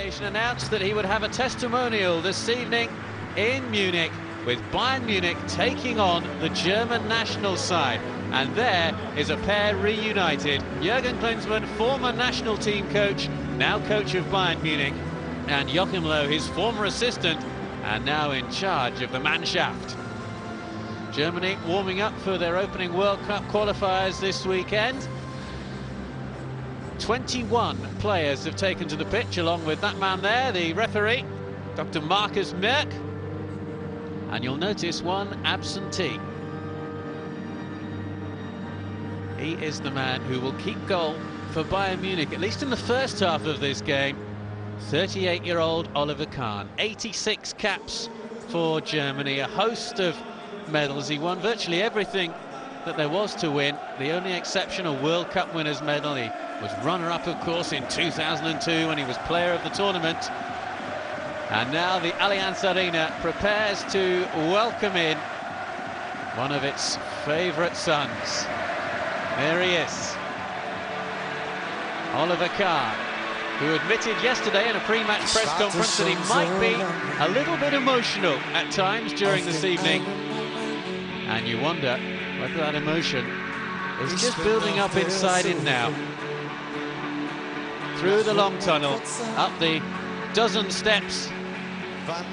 Association announced that he would have a testimonial this evening in Munich, with Bayern Munich taking on the German national side. And there is a pair reunited. Jürgen Klinsmann, former national team coach, now coach of Bayern Munich, and Joachim Löw, his former assistant, and now in charge of the Mannschaft. Germany warming up for their opening World Cup qualifiers this weekend. 21 players have taken to the pitch, along with that man there, the referee, Dr. Markus Merck. And you'll notice one absentee. He is the man who will keep goal for Bayern Munich, at least in the first half of this game. 38-year-old Oliver Kahn. 86 caps for Germany, a host of medals. He won virtually everything that there was to win. The only exception, a World Cup winners medal. He was runner-up, of course, in 2002 when he was player of the tournament. And now the Allianz Arena prepares to welcome in one of its favourite sons. There he is, Oliver Kahn, who admitted yesterday in a pre-match press conference that he might be a little bit emotional at times during this evening. And you wonder whether that emotion is just building up inside him now. Through the long tunnel, up the dozen steps,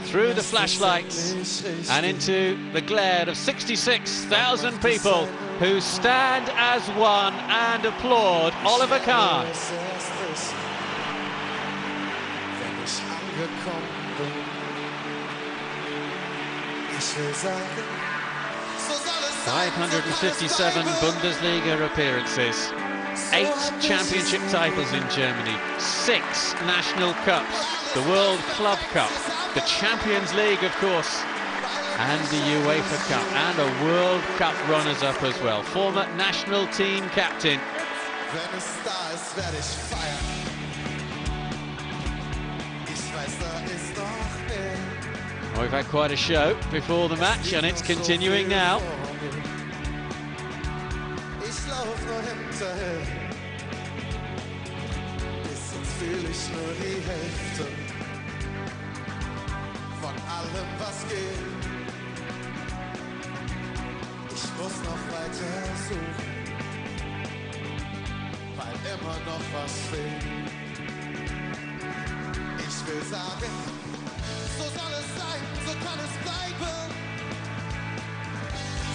through the flashlights and into the glare of 66,000 people who stand as one and applaud Oliver Kahn. ...557 Bundesliga appearances, 8 championship titles in Germany, 6 national cups, the World Club Cup, the Champions League, of course, and the UEFA Cup, and a World Cup runners-up as well. Former national team captain. We've had quite a show before the match, and it's continuing now. Von allem, was geht. Ich muss noch weiter suchen, weil immer noch was fehlt. Ich will sagen, so soll es sein, so kann es bleiben.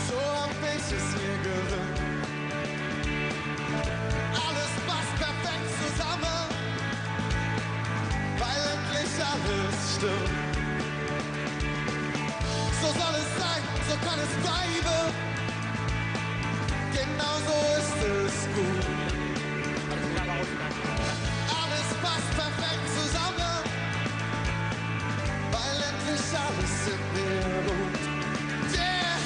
So hab ich es mir gewünscht. Alles passt perfekt zusammen, weil endlich alles stimmt. So soll es sein, so kann es bleiben. Genau so ist es gut. Alles passt perfekt zusammen, weil endlich alles in mir ruht. Yeah!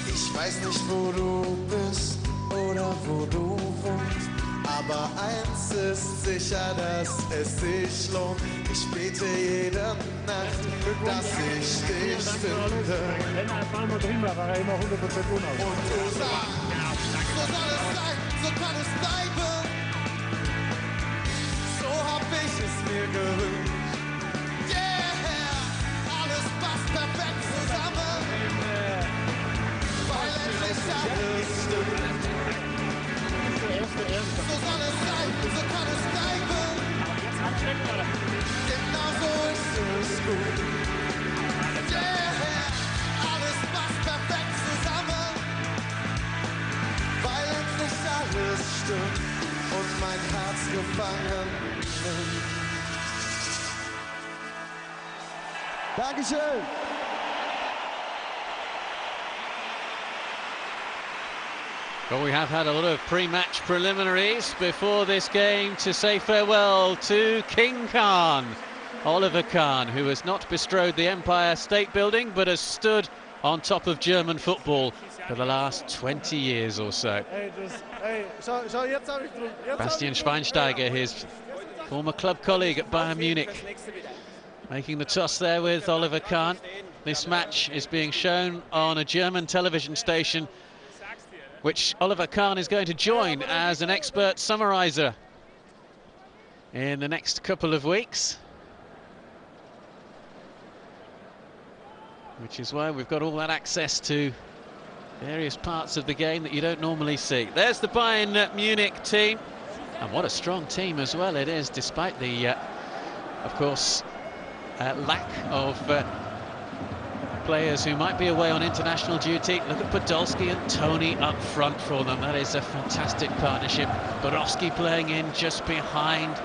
Ich weiß nicht, wo du bist oder wo du wohnst, aber eins ist sicher, dass es sich lohnt. Ich bete jede Nacht, dass ich dich finde. Und du sagst, so soll es sein, so kann es bleiben. So hab ich es mir gewünscht. Yeah, alles passt perfekt zusammen, weil endlich alles stimmt. So soll es sein, so kann es bleiben. Genau so ist es gut. Yeah, alles passt perfekt zusammen, weil endlich alles stimmt und mein Herz gefangen nimmt. Dankeschön. Well, we have had a lot of pre-match preliminaries before this game to say farewell to King Khan, Oliver Kahn, who has not bestrode the Empire State Building but has stood on top of German football for the last 20 years or so. Bastian Schweinsteiger, his former club colleague at Bayern Munich, making the toss there with Oliver Kahn. This match is being shown on a German television station which Oliver Kahn is going to join as an expert summariser in the next couple of weeks. Which is why we've got all that access to various parts of the game that you don't normally see. There's the Bayern Munich team, and what a strong team as well it is, despite the, of course, lack of players who might be away on international duty. Look at Podolski and Tony up front for them. That is a fantastic partnership. Borowski playing in just behind,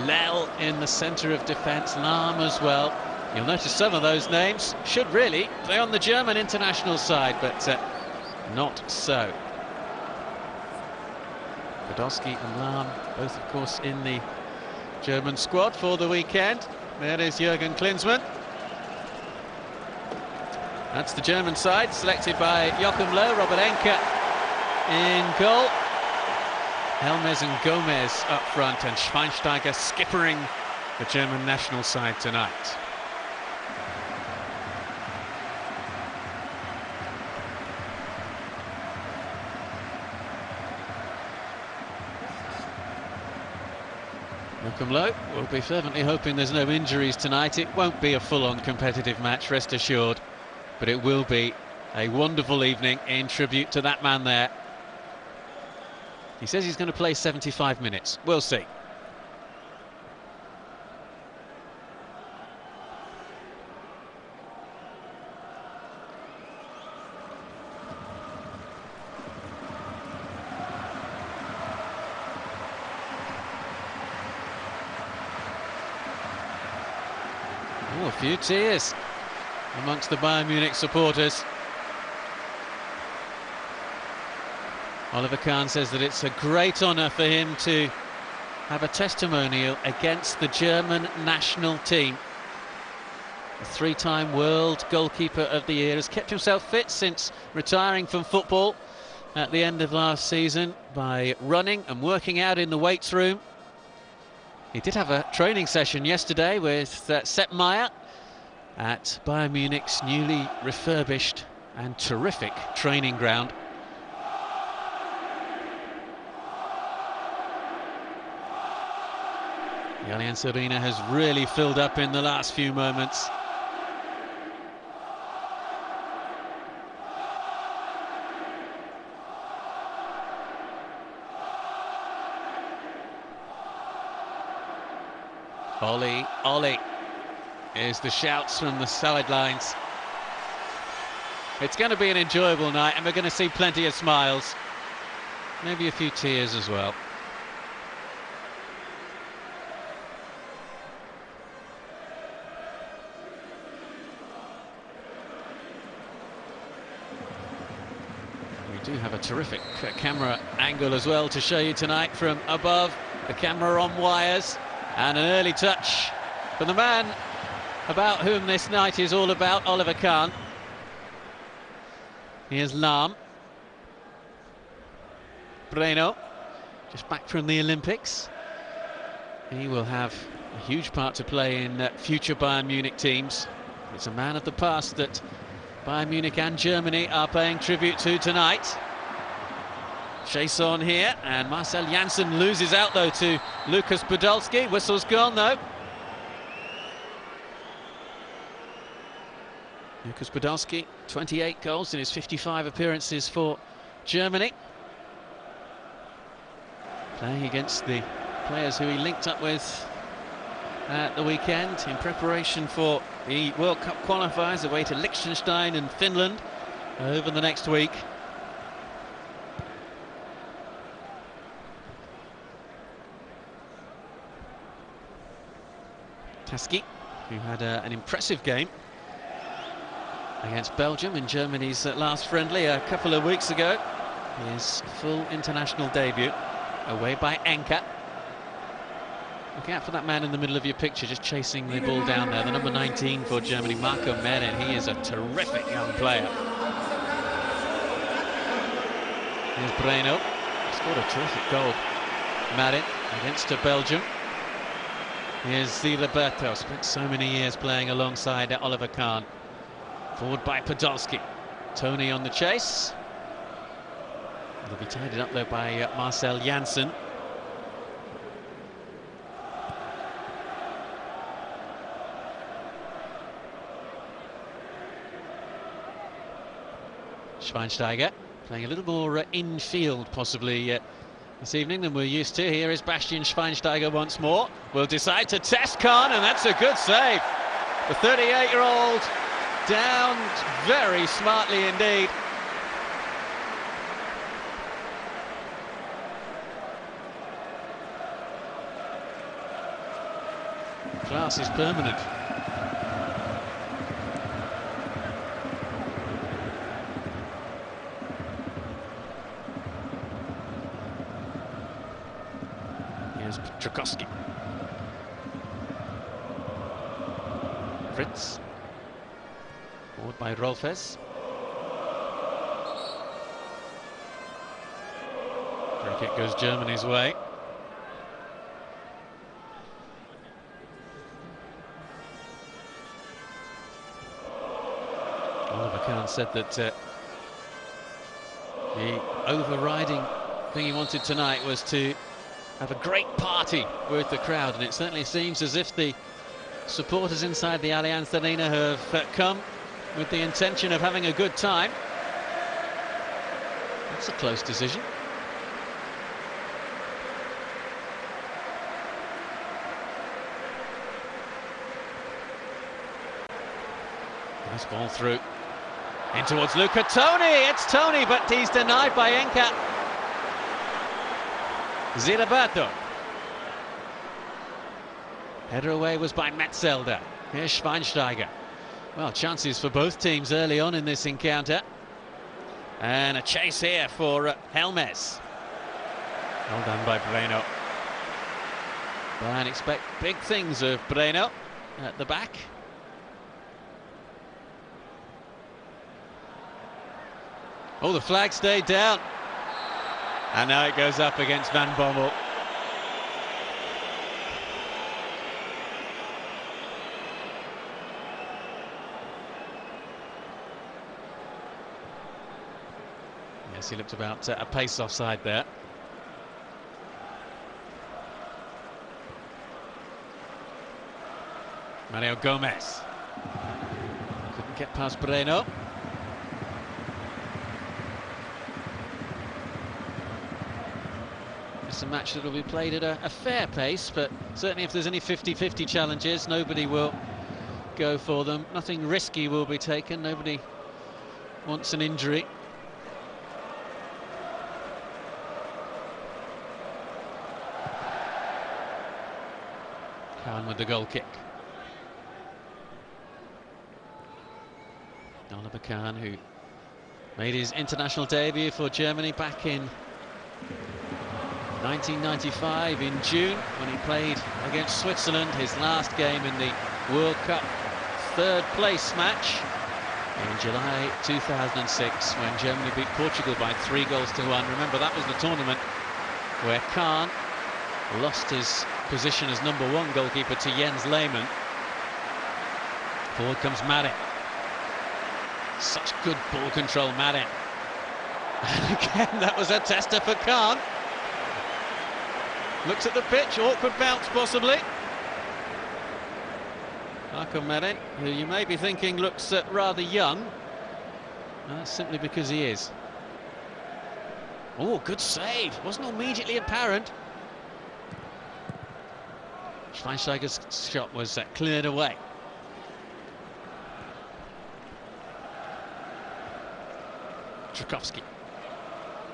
Lel in the centre of defence, Lahm as well. You'll notice some of those names should really play on the German international side, but not so. Podolski and Lahm, both of course in the German squad for the weekend. There is Jürgen Klinsmann. That's the German side, selected by Joachim Löw. Robert Enke in goal. Helmes and Gomez up front, and Schweinsteiger skippering the German national side tonight. Joachim Löw will be fervently hoping there's no injuries tonight. It won't be a full-on competitive match, rest assured, but it will be a wonderful evening in tribute to that man there. He says he's going to play 75 minutes. We'll see. Oh, a few tears amongst the Bayern Munich supporters. Oliver Kahn says that it's a great honour for him to have a testimonial against the German national team. The three-time world goalkeeper of the year has kept himself fit since retiring from football at the end of last season by running and working out in the weights room. He did have a training session yesterday with Sepp Maier at Bayern Munich's newly refurbished and terrific training ground. The Allianz Arena has really filled up in the last few moments. Ollie, Ollie is the shouts from the sidelines. It's going to be an enjoyable night, and we're going to see plenty of smiles, maybe a few tears as well. We do have a terrific camera angle as well to show you tonight from above. The camera on wires, and an early touch for the man about whom this night is all about, Oliver Kahn. Here's Lahm. Breno, just back from the Olympics. He will have a huge part to play in future Bayern Munich teams. It's a man of the past that Bayern Munich and Germany are paying tribute to tonight. Chase on here, and Marcel Janssen loses out though to Lucas Podolski. Whistle's gone though. Lucas Podolski, 28 goals in his 55 appearances for Germany. Playing against the players who he linked up with at the weekend in preparation for the World Cup qualifiers away to Liechtenstein and Finland over the next week. Taski, who had an impressive game against Belgium in Germany's last friendly a couple of weeks ago. His full international debut, away by Enke. Look out for that man in the middle of your picture, just chasing the ball down there, the number 19 for Germany, Marco Merin. He is a terrific young player. Here's Breno, scored a terrific goal. Marin against Belgium. Here's Ziliberto, spent so many years playing alongside Oliver Kahn. Forward by Podolski. Tony on the chase. It'll be tidied up there by Marcel Janssen. Schweinsteiger playing a little more infield possibly this evening than we're used to. Here is Bastian Schweinsteiger once more. Will decide to test Kahn, and that's a good save. The 38-year-old down very smartly indeed. Class is permanent. Here's Tchaikovsky. Fritz. Forward by Rolfes. Free kick goes Germany's way. Oliver Kahn said that the overriding thing he wanted tonight was to have a great party with the crowd, and it certainly seems as if the supporters inside the Allianz Arena have come with the intention of having a good time. That's a close decision. Nice ball through. In towards Luca Toni. It's Toni, but he's denied by Enka. Zirabato. Header away was by Metzelder. Here's Schweinsteiger. Well, chances for both teams early on in this encounter. And a chase here for Helmes. Well done by Breno. Bayern expect big things of Breno at the back. Oh, the flag stayed down. And now it goes up against Van Bommel. Yes, he looked about a pace offside there. Mario Gomez. Couldn't get past Breno. It's a match that will be played at a fair pace, but certainly if there's any 50-50 challenges, nobody will go for them. Nothing risky will be taken. Nobody wants an injury. Kahn with the goal kick. Oliver Kahn, who made his international debut for Germany back in 1995 in June when he played against Switzerland, his last game in the World Cup third place match in July 2006 when Germany beat Portugal by 3-1. Remember, that was the tournament where Kahn lost his position as #1 goalkeeper to Jens Lehmann. Forward comes Marin. Such good ball control, Marin. And again, that was a tester for Kahn. Looks at the pitch, awkward bounce possibly. Marco Marin, who you may be thinking looks rather young. That's simply because he is. Oh, good save. Wasn't immediately apparent. Schweinsteiger's shot was cleared away. Tchaikovsky.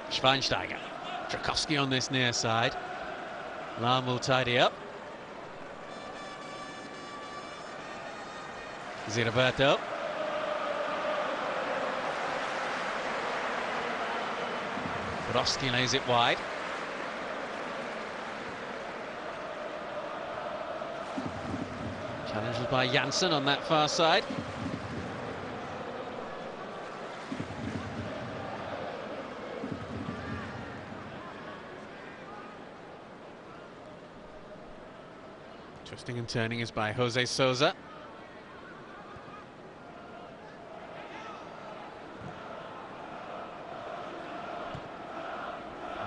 Schweinsteiger. Tchaikovsky on this near side. Lahm will tidy up. Ziraberto. Brodsky lays it wide. Challenge was by Janssen on that far side. Twisting and turning is by Jose Sousa.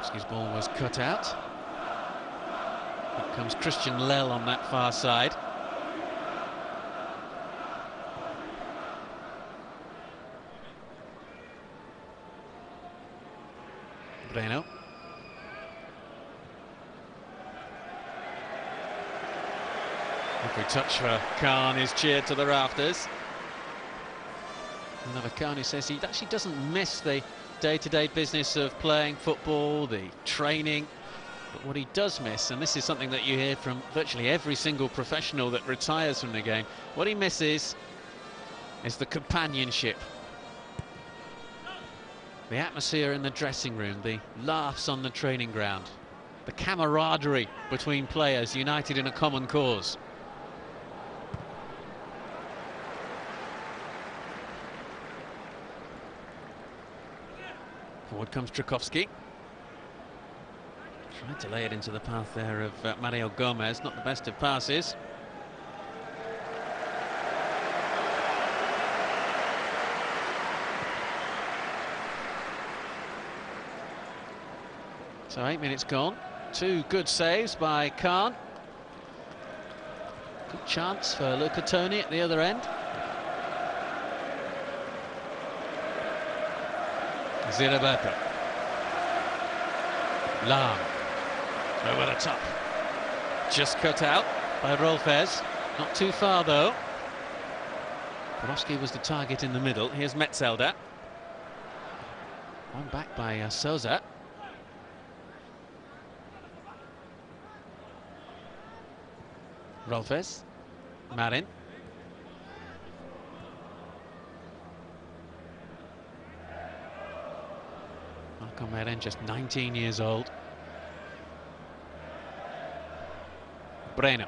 Kowski's ball was cut out. Here comes Christian Lell on that far side. Breno. Every touch for Khan is cheered to the rafters. Another Khan who says he actually doesn't miss the day-to-day business of playing football, the training, but what he does miss, and this is something that you hear from virtually every single professional that retires from the game, what he misses is the companionship, the atmosphere in the dressing room, the laughs on the training ground, the camaraderie between players united in a common cause. Forward comes Tchaikovsky. Tried to lay it into the path there of Mario Gomez, not the best of passes. So 8 minutes gone. Two good saves by Khan. Good chance for Luca Toni at the other end. Ziraberto. Lam. Over the top. Just cut out by Rolfes. Not too far though. Borowski was the target in the middle. Here's Metzelder. One back by Souza. Rolfes. Marin. Marco Marin, just 19 years old. Breno.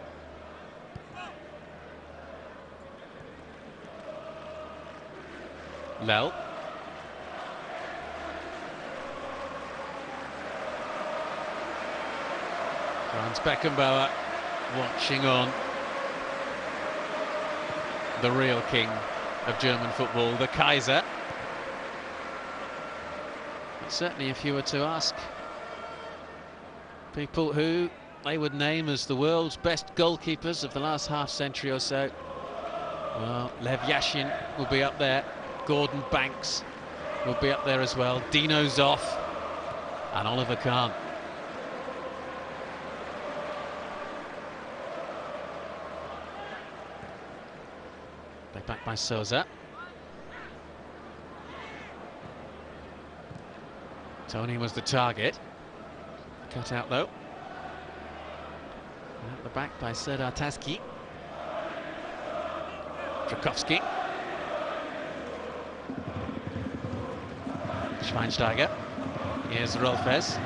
Lell. Franz Beckenbauer watching on. The real king of German football, the Kaiser. But certainly if you were to ask people who they would name as the world's best goalkeepers of the last half century or so, well, Lev Yashin will be up there, Gordon Banks will be up there as well, Dino Zoff and Oliver Kahn. They're back by Souza. Tony was the target. Cut out though. At the back by Serdar Tazki. Tchaikovsky. Schweinsteiger. Here's Rolfes.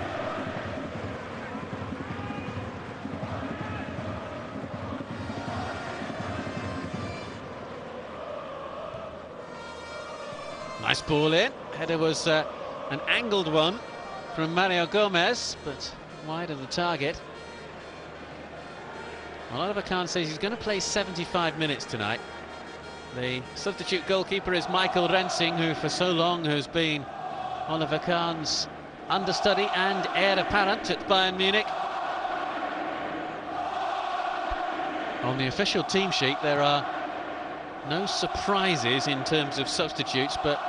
Nice ball in. Header was an angled one from Mario Gomez, but wide of the target. Well, Oliver Kahn says he's going to play 75 minutes tonight. The substitute goalkeeper is Michael Rensing, who for so long has been Oliver Kahn's understudy and heir apparent at Bayern Munich. On the official team sheet there are no surprises in terms of substitutes, but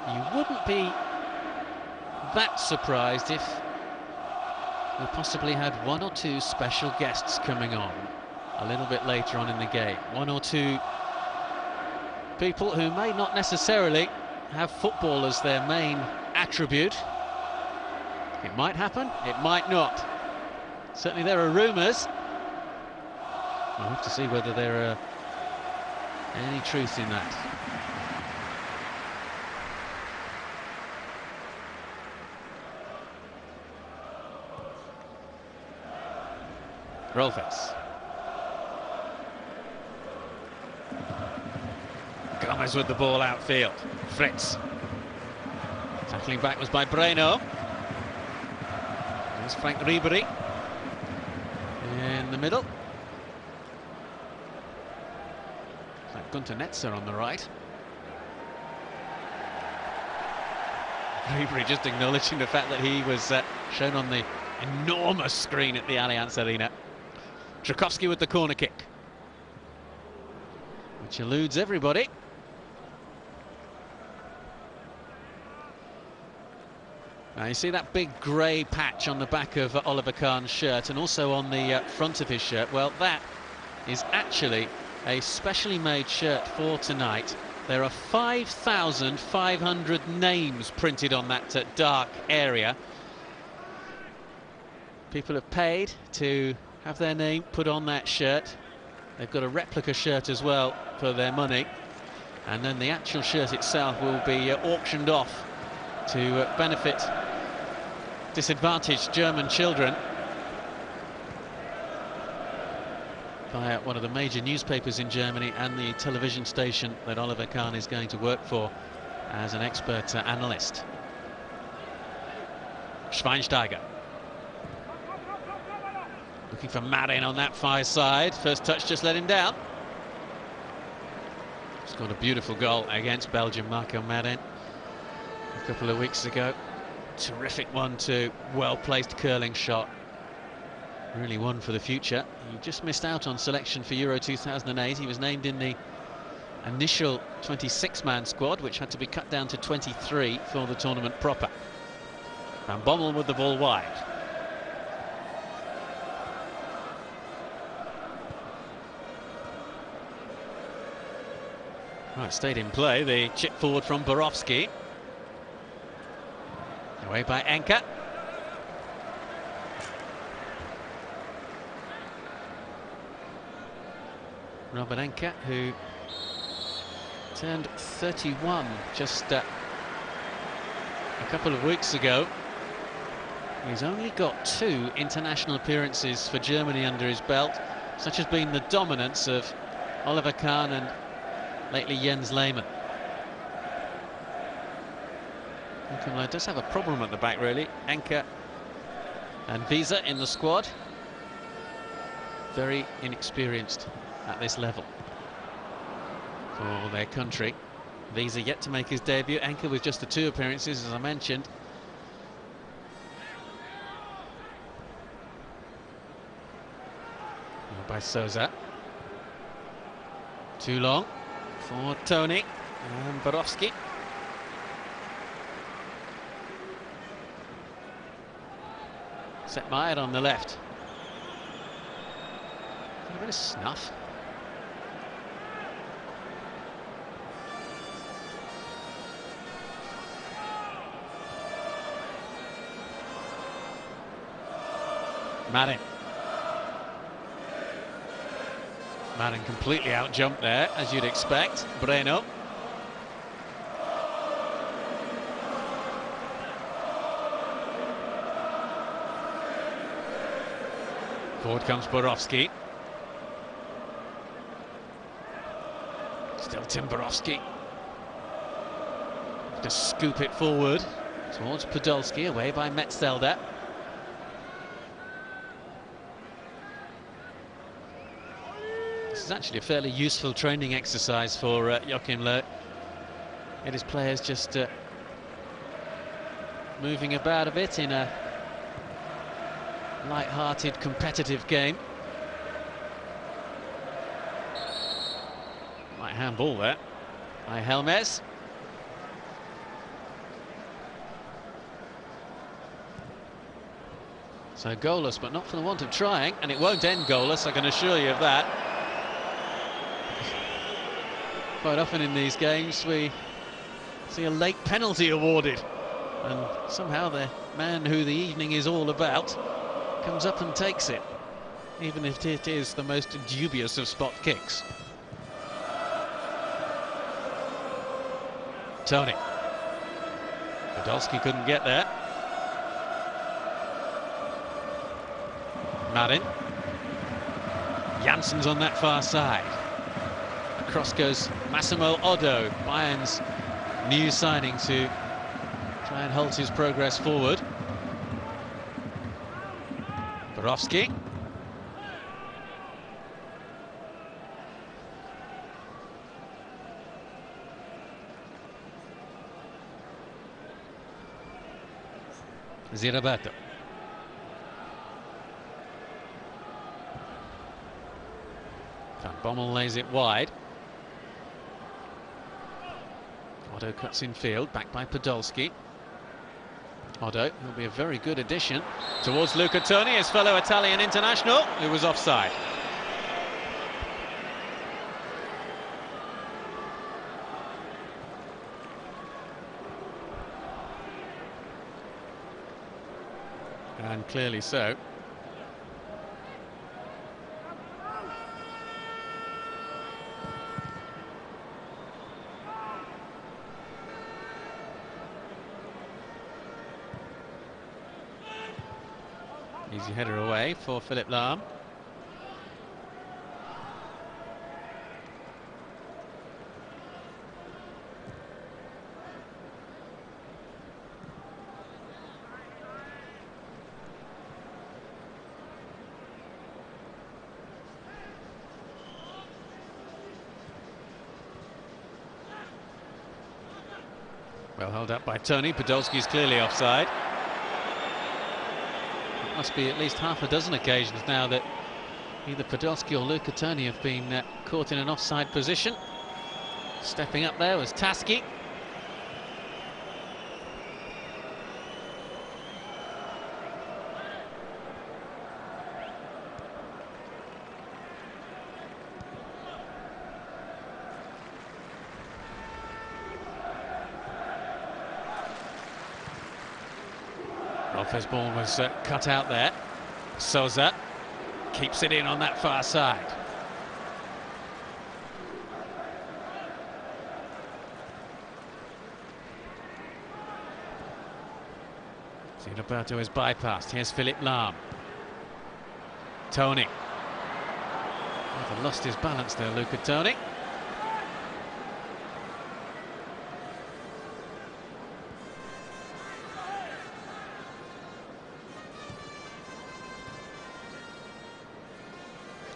you wouldn't be that surprised if we possibly had one or two special guests coming on a little bit later on in the game. One or two people who may not necessarily have football as their main attribute. It might happen, it might not. Certainly there are rumours. We'll have to see whether there are any truth in that. Rolfes. Gomez with the ball outfield. Fritz. Tackling back was by Breno. There's Frank Ribery in the middle. Gunter Netzer on the right. Ribery just acknowledging the fact that he was shown on the enormous screen at the Allianz Arena. Tchaikovsky with the corner kick, which eludes everybody. Now you see that big grey patch on the back of Oliver Kahn's shirt and also on the front of his shirt. Well, that is actually a specially made shirt for tonight. There are 5,500 names printed on that dark area. People have paid to have their name put on that shirt. They've got a replica shirt as well for their money. And then the actual shirt itself will be auctioned off to benefit disadvantaged German children by one of the major newspapers in Germany and the television station that Oliver Kahn is going to work for as an expert analyst. Schweinsteiger looking for Marin on that far side. First touch just let him down. Scored a beautiful goal against Belgium, Marco Marin, a couple of weeks ago. Terrific 1-2, well-placed curling shot. Really one for the future. He just missed out on selection for Euro 2008. He was named in the initial 26-man squad, which had to be cut down to 23 for the tournament proper. Van Bommel with the ball wide. Right, stayed in play. The chip forward from Borowski. Away by Enke. Robert Enke, who turned 31 just a couple of weeks ago. He's only got 2 international appearances for Germany under his belt. Such has been the dominance of Oliver Kahn and lately Jens Lehmann. He does have a problem at the back, really. Enke and Wiese in the squad. Very inexperienced at this level for their country. Wiese yet to make his debut. Enke with just the 2 appearances, as I mentioned. By Souza. Too long for Tony and Borowski. Setmeyer on the left. A bit of snuff. Marin. Marin completely out-jumped there, as you'd expect. Breno. Forward comes Borowski. Still Tim Borowski. To scoop it forward towards Podolski, away by Metzelder. This is actually a fairly useful training exercise for Joachim Löw. Get his players just moving about a bit in a light-hearted, competitive game. Light handball there by Helmes. So goalless, but not for the want of trying, and it won't end goalless, I can assure you of that. Quite often in these games we see a late penalty awarded, and somehow the man who the evening is all about comes up and takes it, even if it is the most dubious of spot kicks. Tony. Podolski couldn't get there. Marin. Janssens on that far side. Across goes Massimo Oddo, Bayern's new signing to try and halt his progress forward. Borowski. Ziraberto. Van Bommel lays it wide. Otto cuts in field, back by Podolski. Otto will be a very good addition towards Luca Toni, his fellow Italian international, who was offside. And clearly so. Easy header away for Philipp Lahm. Well held up by Toni. Podolski's clearly offside. Must be at least half a dozen occasions now that either Podolski or Luca Toni have been caught in an offside position. Stepping up there was Taski. Rolfe's ball was cut out there. Souza keeps it in on that far side. Roberto is bypassed. Here's Philipp Lahm. Toni. Rather lost his balance there, Luca Toni.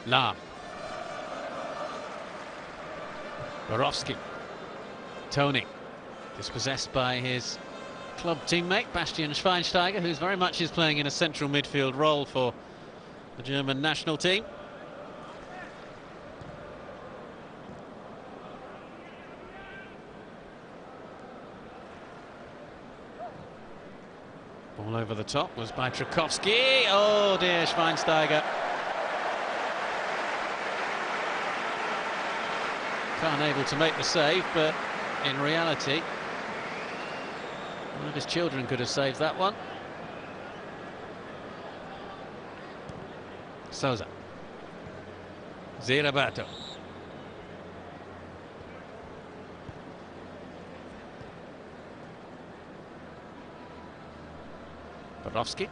Lahm. Borowski. Toni. Dispossessed by his club teammate Bastian Schweinsteiger, who's very much is playing in a central midfield role for the German national team. Ball over the top was by Tchaikovsky. Oh dear, Schweinsteiger. Unable to make the save, but in reality one of his children could have saved that one. Souza. Ziraberto. Borowski.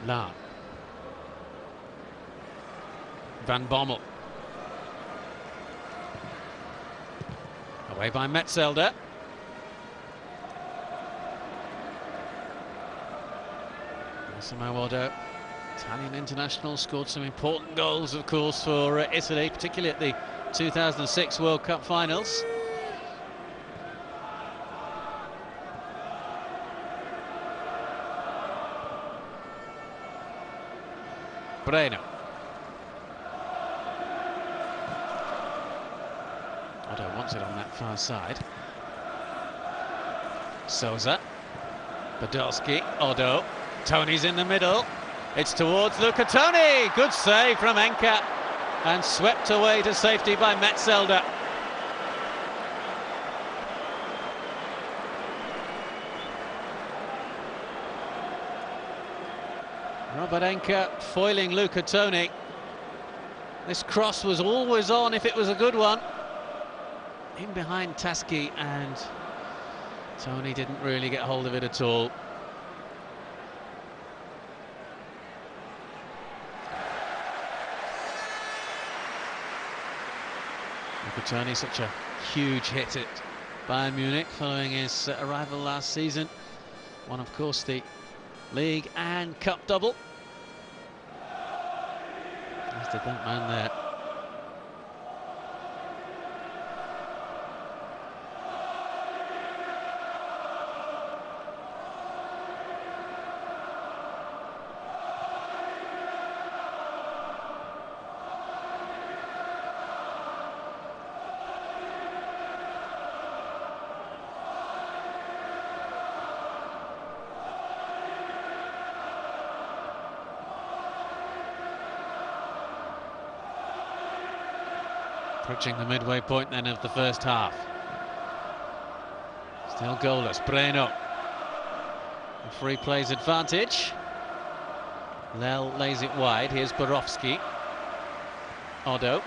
Lahm. Van Bommel. Away by Metzelder. Otto, Italian international, scored some important goals, of course, for Italy, particularly at the 2006 World Cup finals. Breno. Otto wants it on that far side. Souza. Podolski. Otto. Toni's in the middle. It's towards Luca Toni. Good save from Enka. And swept away to safety by Metzelder. Robert Enka foiling Luca Toni. This cross was always on if it was a good one. In behind Taski, and Toni didn't really get hold of it at all. Luca Toni, such a huge hit at Bayern Munich following his arrival last season. Won, of course, the league and cup double. Just did that man there. Approaching the midway point then of the first half. Still goalless, Breno. A free plays advantage. Lel lays it wide, here's Borowski. Odo.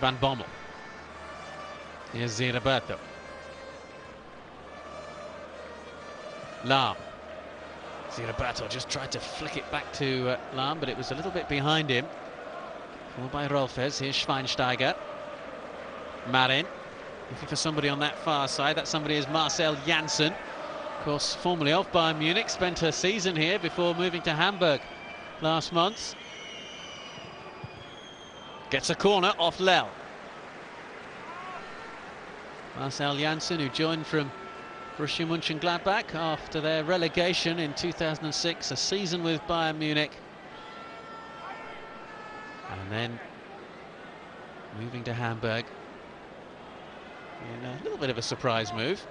Van Bommel. Here's Ziraberto. Lahm. Ziraberto just tried to flick it back to Lahm, but it was a little bit behind him. Followed by Rolfes. Here's Schweinsteiger. Marin. Looking for somebody on that far side. That somebody is Marcel Janssen. Of course, formerly of Bayern Munich. Spent her season here before moving to Hamburg last month. Gets a corner off Lel. Marcel Janssen, who joined from Borussia Mönchengladbach after their relegation in 2006, a season with Bayern Munich, and then moving to Hamburg in a little bit of a surprise move.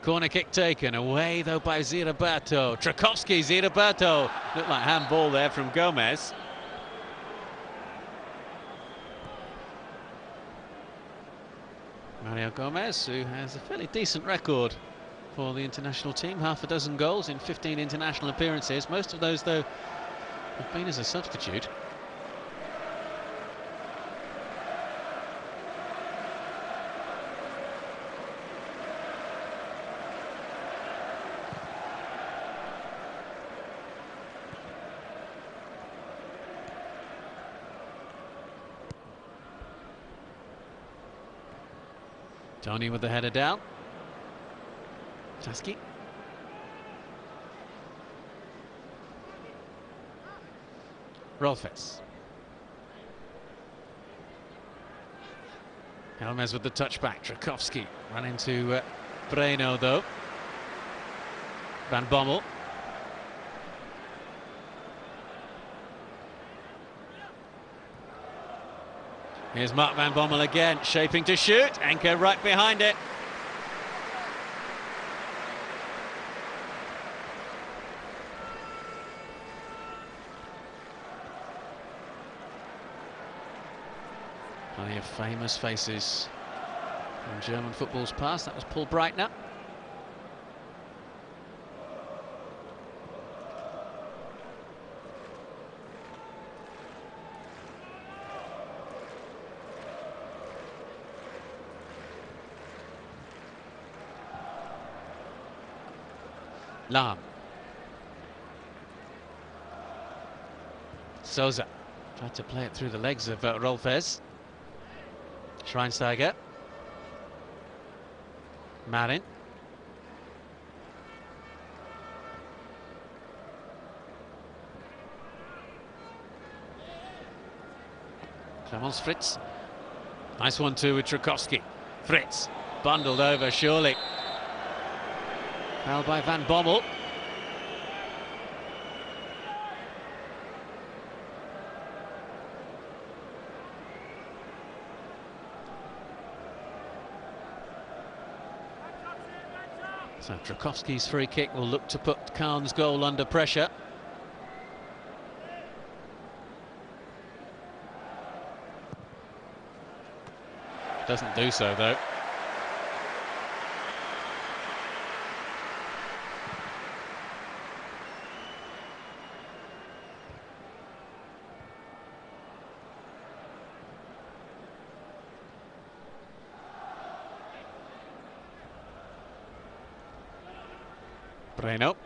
Corner kick taken away though by Ziraberto. Trakowski, Ziraberto, looked like handball there from Gomez. Mario Gomez, who has a fairly decent record for the international team, half a dozen goals in 15 international appearances. Most of those, though, have been as a substitute. Tony with the header down. Taski. Rolfes. Gomez with the touchback. Trakowski ran into Breno though. Van Bommel. Here's Mark Van Bommel again, shaping to shoot. Anker right behind it. Plenty of famous faces from German football's past. That was Paul Breitner. Lahm. Souza tried to play it through the legs of Rolfes. Schweinsteiger. Marin. Clemens Fritz. Nice one too with Trakowski. Fritz bundled over surely. Fouled by Van Bommel. So Trakowski's free kick will look to put Kahn's goal under pressure. Doesn't do so though. Breno.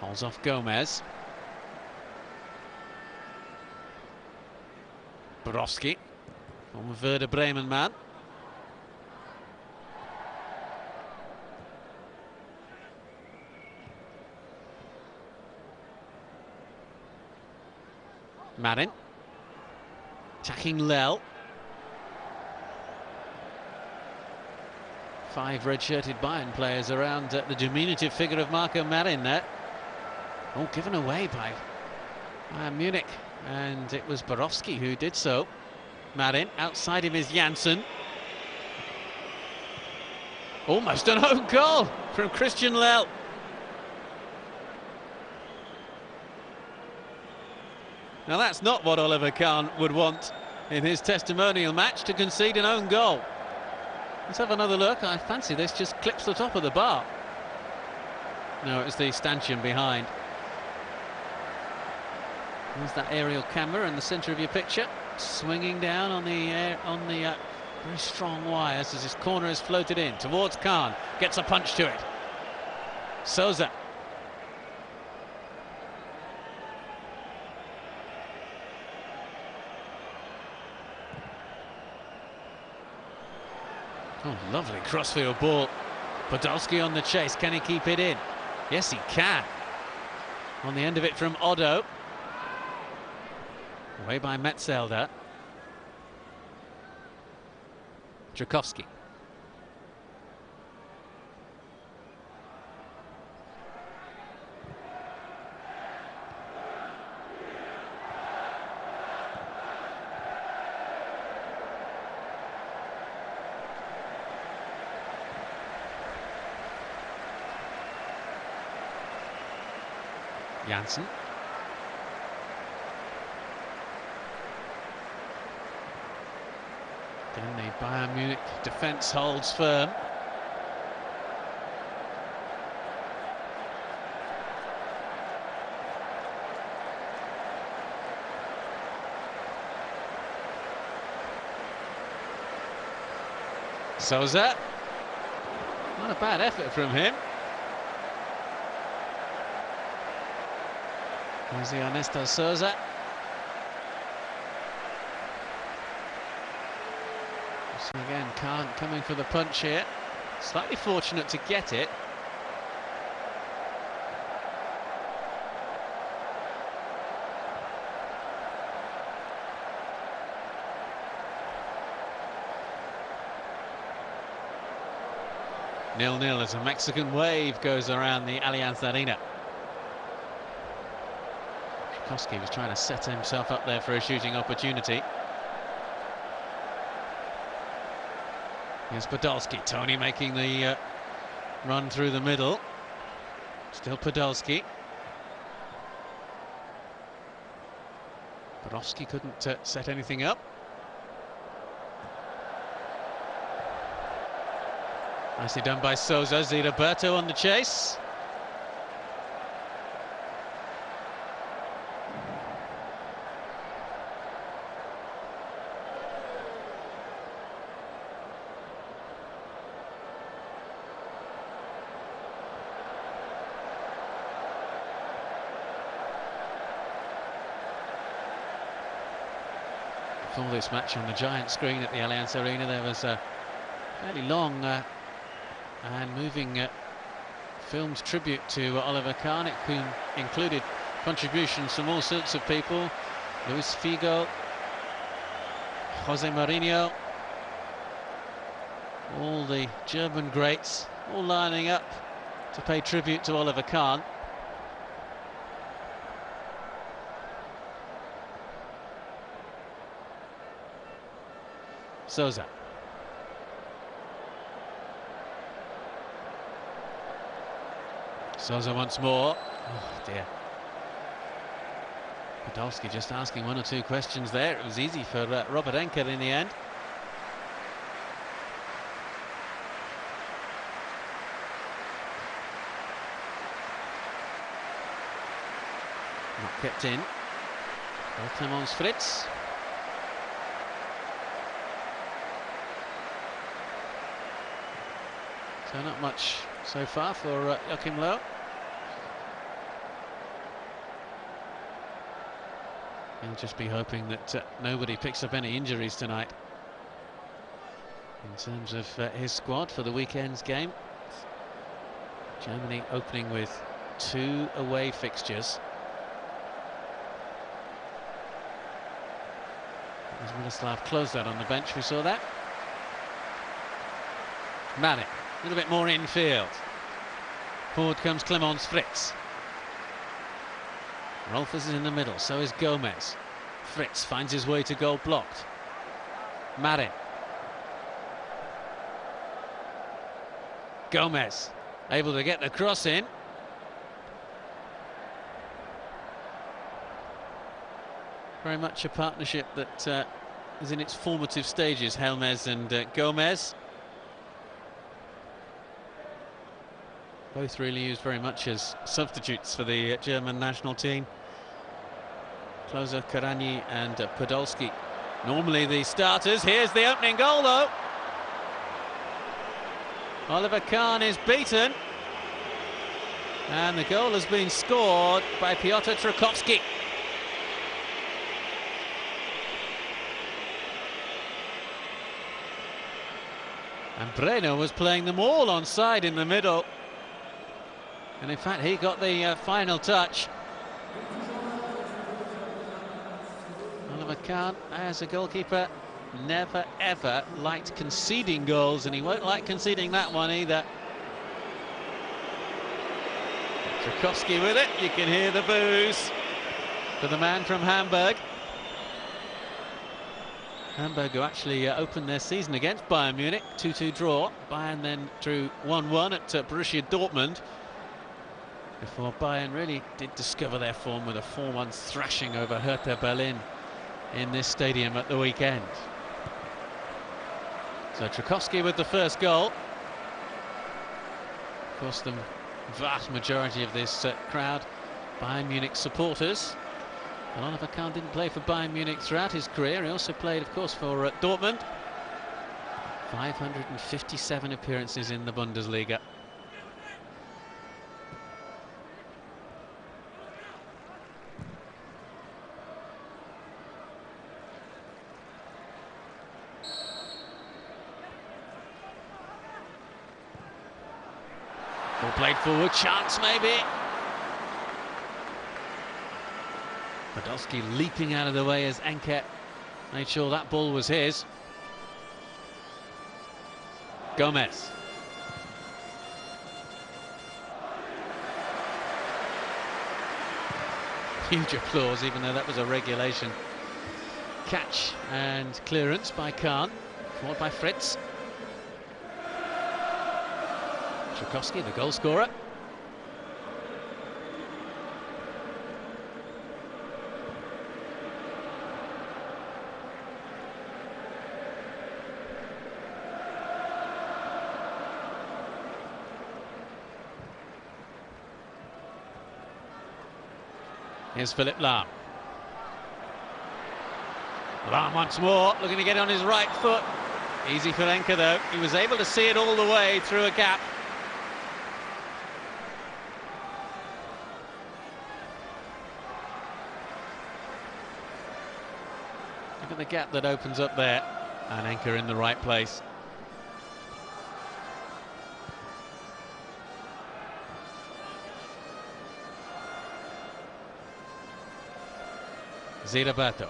Holds off Gomez. Borowski, former Werder Bremen man. Marin. Attacking Lel. 5 red-shirted Bayern players around the diminutive figure of Marco Marin there. All given away by Bayern Munich, and it was Borowski who did so. Marin, outside him is Janssen. Almost an own goal from Christian Lel. Now that's not what Oliver Kahn would want in his testimonial match, to concede an own goal. Let's have another look. I fancy this just clips the top of the bar. No, it's the stanchion behind. There's that aerial camera in the centre of your picture, swinging down on the very strong wires as his corner is floated in towards Kahn. Gets a punch to it. Souza. Oh, lovely crossfield ball. Podolski on the chase. Can he keep it in? Yes, he can. On the end of it from Otto. Away by Metzelder. Tchaikovsky. Janssen. Then the Bayern Munich defence holds firm. Souza. Not a bad effort from him. There's the Ernesto Souza. So again, Kahn coming for the punch here. Slightly fortunate to get it. Nil-nil as a Mexican wave goes around the Allianz Arena. Tchaikovsky was trying to set himself up there for a shooting opportunity. Here's Podolski. Tony making the run through the middle. Still Podolski. Podolski couldn't set anything up. Nicely done by Souza. Ziraberto on the chase. For this match on the giant screen at the Allianz Arena, there was a fairly long and moving filmed tribute to Oliver Kahn. It included contributions from all sorts of people: Luis Figo, Jose Mourinho, all the German greats, all lining up to pay tribute to Oliver Kahn. Souza. Souza once more. Oh dear. Podolski just asking one or two questions there. It was easy for Robert Enker in the end. Not kept in. Clemens Fritz. So not much so far for Joachim Löw. He'll just be hoping that nobody picks up any injuries tonight in terms of his squad for the weekend's game. Germany opening with 2 away fixtures. There's Miroslav Klose on the bench, we saw that. Manek. A little bit more infield. Forward comes Clemens Fritz. Rolfes is in the middle, so is Gomez. Fritz finds his way to goal blocked. Marin. Gomez able to get the cross in. Very much a partnership that is in its formative stages, Helmez and Gomez. Both really used very much as substitutes for the German national team. Klose, Karani and Podolski. Normally the starters. Here's the opening goal though. Oliver Kahn is beaten. And the goal has been scored by Piotr Trukowski. And Breno was playing them all on side in the middle. And in fact, he got the final touch. Oliver Kahn, as a goalkeeper, never ever liked conceding goals, and he won't like conceding that one either. Trukowski with it. You can hear the boos for the man from Hamburg. Hamburg, who actually opened their season against Bayern Munich, 2-2 draw. Bayern then drew 1-1 at Borussia Dortmund, before Bayern really did discover their form with a 4-1 thrashing over Hertha Berlin in this stadium at the weekend. So Trukowski with the first goal. Of course, the vast majority of this crowd Bayern Munich supporters. And Oliver Kahn didn't play for Bayern Munich throughout his career. He also played, of course, for Dortmund. 557 appearances in the Bundesliga. Ball played forward, chance maybe. Podolski leaping out of the way as Enke made sure that ball was his. Gomez. Huge applause, even though that was a regulation catch and clearance by Kahn, followed by Fritz. Trukowski, the goal scorer. Here's Philipp Lahm. Lahm once more, looking to get on his right foot. Easy for Enke though. He was able to see it all the way through a gap. Look at the gap that opens up there, and Enke in the right place. Ziraberto.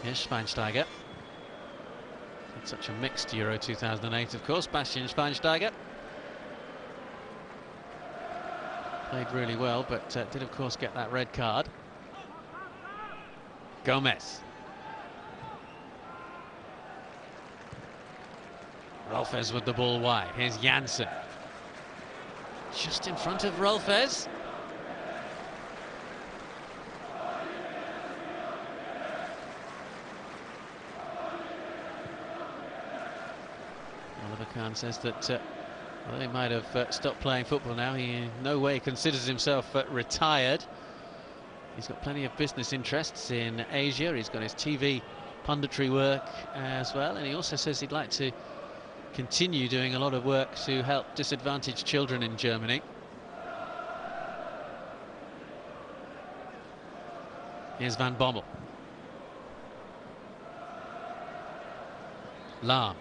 Here's Schweinsteiger. It's such a mixed Euro 2008, of course. Bastian Schweinsteiger played really well, but did of course get that red card. Gomez. Rolfes with the ball wide. Here's Janssen. Just in front of Rolfes. Oliver Kahn says that well, he might have stopped playing football now. He in no way considers himself retired. He's got plenty of business interests in Asia. He's got his TV punditry work as well, and he also says he'd like to continue doing a lot of work to help disadvantaged children in Germany. Here's Van Bommel. Lahm.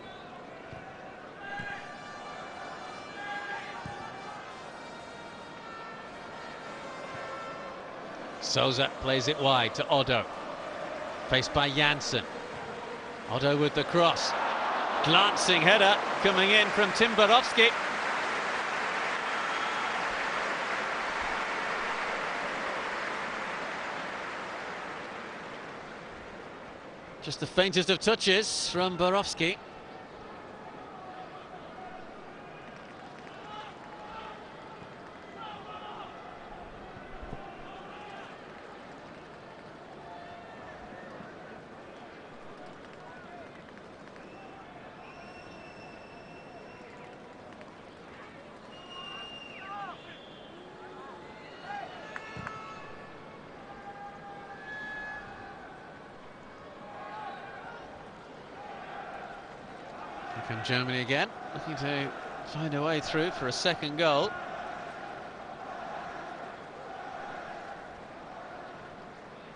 Souza plays it wide to Otto. Faced by Janssen. Otto with the cross. Glancing header coming in from Tim Borowski. Just the faintest of touches from Borowski. come Germany again, looking to find a way through for a second goal.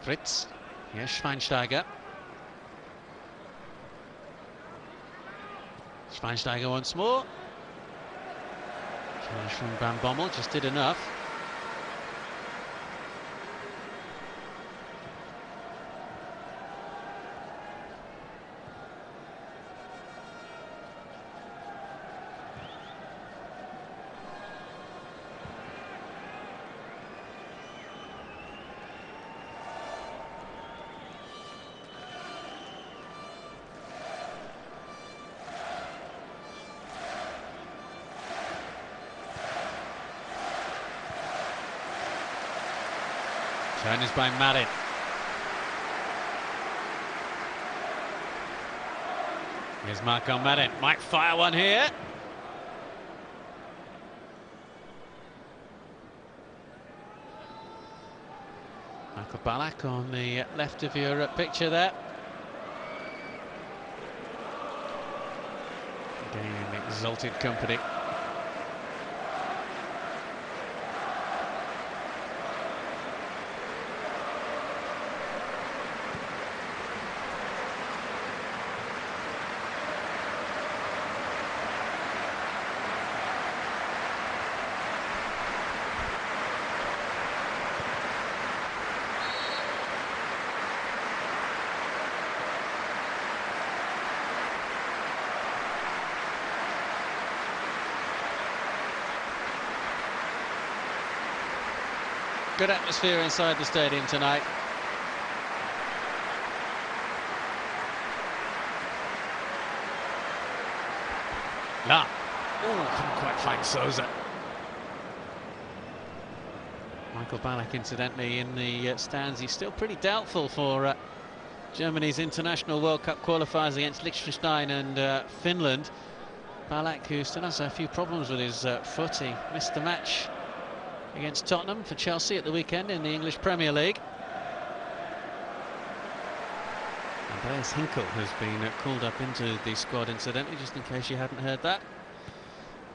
Fritz, here's Schweinsteiger. Schweinsteiger once more. Challenge from Van Bommel, just did enough. Turn is by Marin. Here's Marco Marin. Might fire one here. Michael Ballack on the left of your picture there. Again in exalted company. Good atmosphere inside the stadium tonight. Nah. Oh, couldn't quite find Sousa. Michael Ballack, incidentally, in the stands. He's still pretty doubtful for Germany's international World Cup qualifiers against Liechtenstein and Finland. Ballack, who still has a few problems with his foot. He missed the match against Tottenham for Chelsea at the weekend in the English Premier League. Andreas Hinkel has been called up into the squad, incidentally, just in case you hadn't heard that.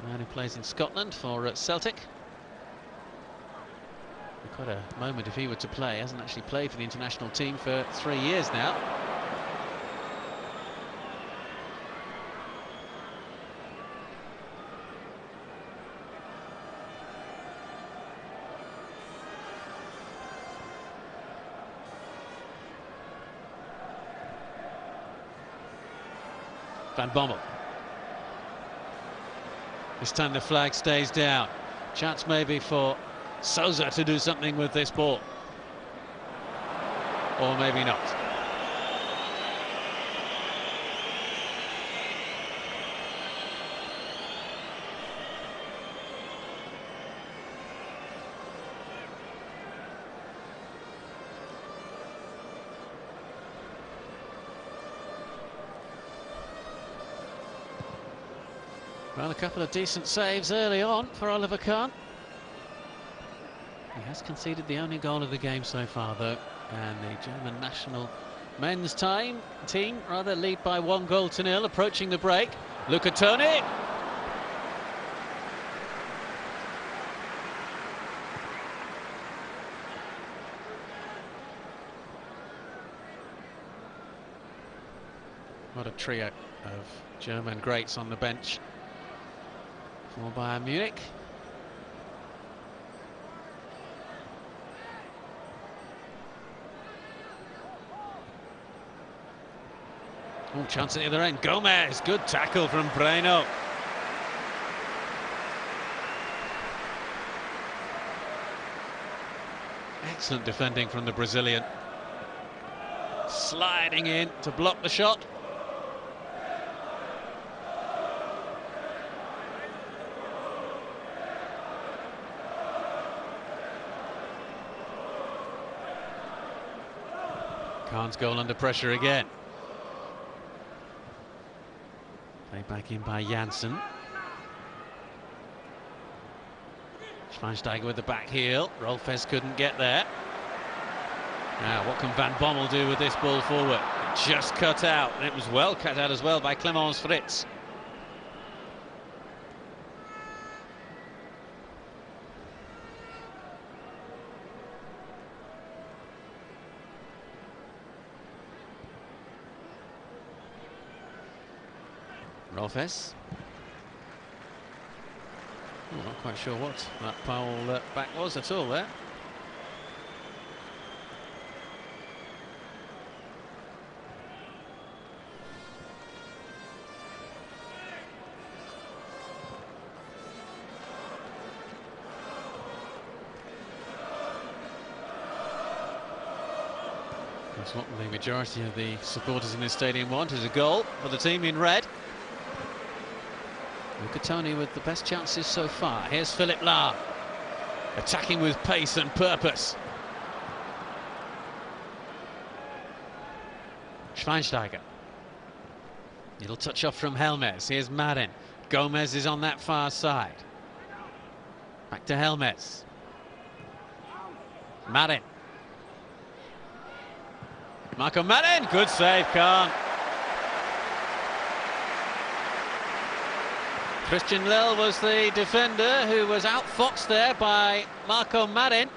The man who plays in Scotland for Celtic. Quite a moment if he were to play. Hasn't actually played for the international team for 3 years now. Van Bommel. This time the flag stays down. Chance maybe for Sousa to do something with this ball. Or maybe not. Well, a couple of decent saves early on for Oliver Kahn. He has conceded the only goal of the game so far, though, and the German national men's team lead by 1-0, approaching the break. Luca Toni. What a trio of German greats on the bench for Bayern Munich. Oh, chance at the other end. Gomez, good tackle from Breno. Excellent defending from the Brazilian. Sliding in to block the shot. Kahn's goal under pressure again. Played back in by Janssen. Schweinsteiger with the back heel. Rolfes couldn't get there. Now, what can Van Bommel do with this ball forward? Just cut out, and it was well cut out as well by Clemens Fritz. Rolfes. Oh, not quite sure what that foul back was at all there. That's what the majority of the supporters in this stadium want, is a goal for the team in red. Tony with the best chances so far. Here's Philipp Lahm, attacking with pace and purpose. Schweinsteiger. Little touch off from Helmes. Here's Marin. Gomez is on that far side. Back to Helmes. Marin. Marco Marin. Good save, Kahn. Christian Lille was the defender who was outfoxed there by Marco Marin.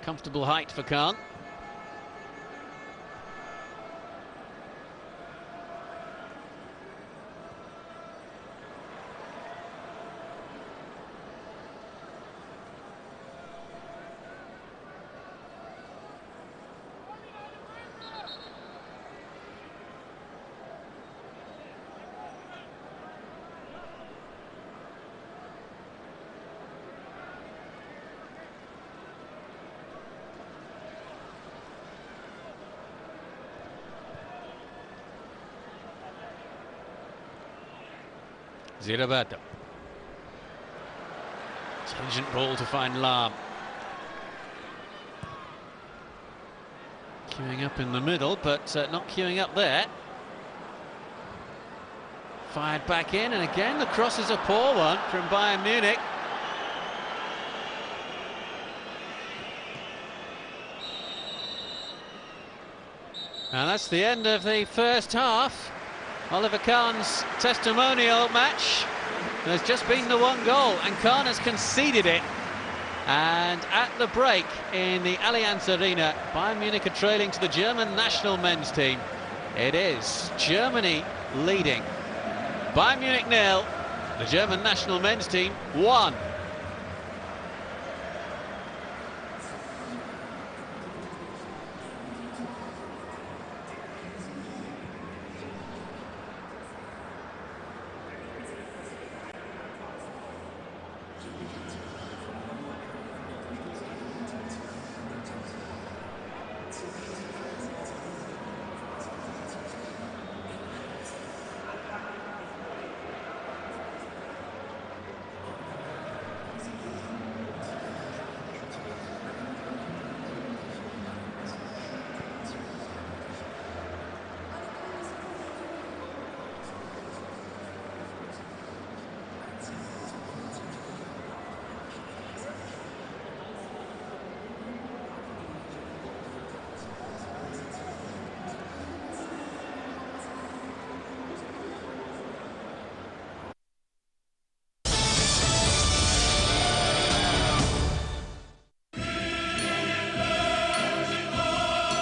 Comfortable height for Kahn. Ziraberto. Tangent ball to find Lahm. Queuing up in the middle, but not queuing up there. Fired back in, and again the cross is a poor one from Bayern Munich. And that's the end of the first half. Oliver Kahn's testimonial match. There's just been the one goal, and Kahn has conceded it. And at the break in the Allianz Arena, Bayern Munich are trailing to the German national men's team. It is Germany leading. Bayern Munich 0, the German national men's team 1.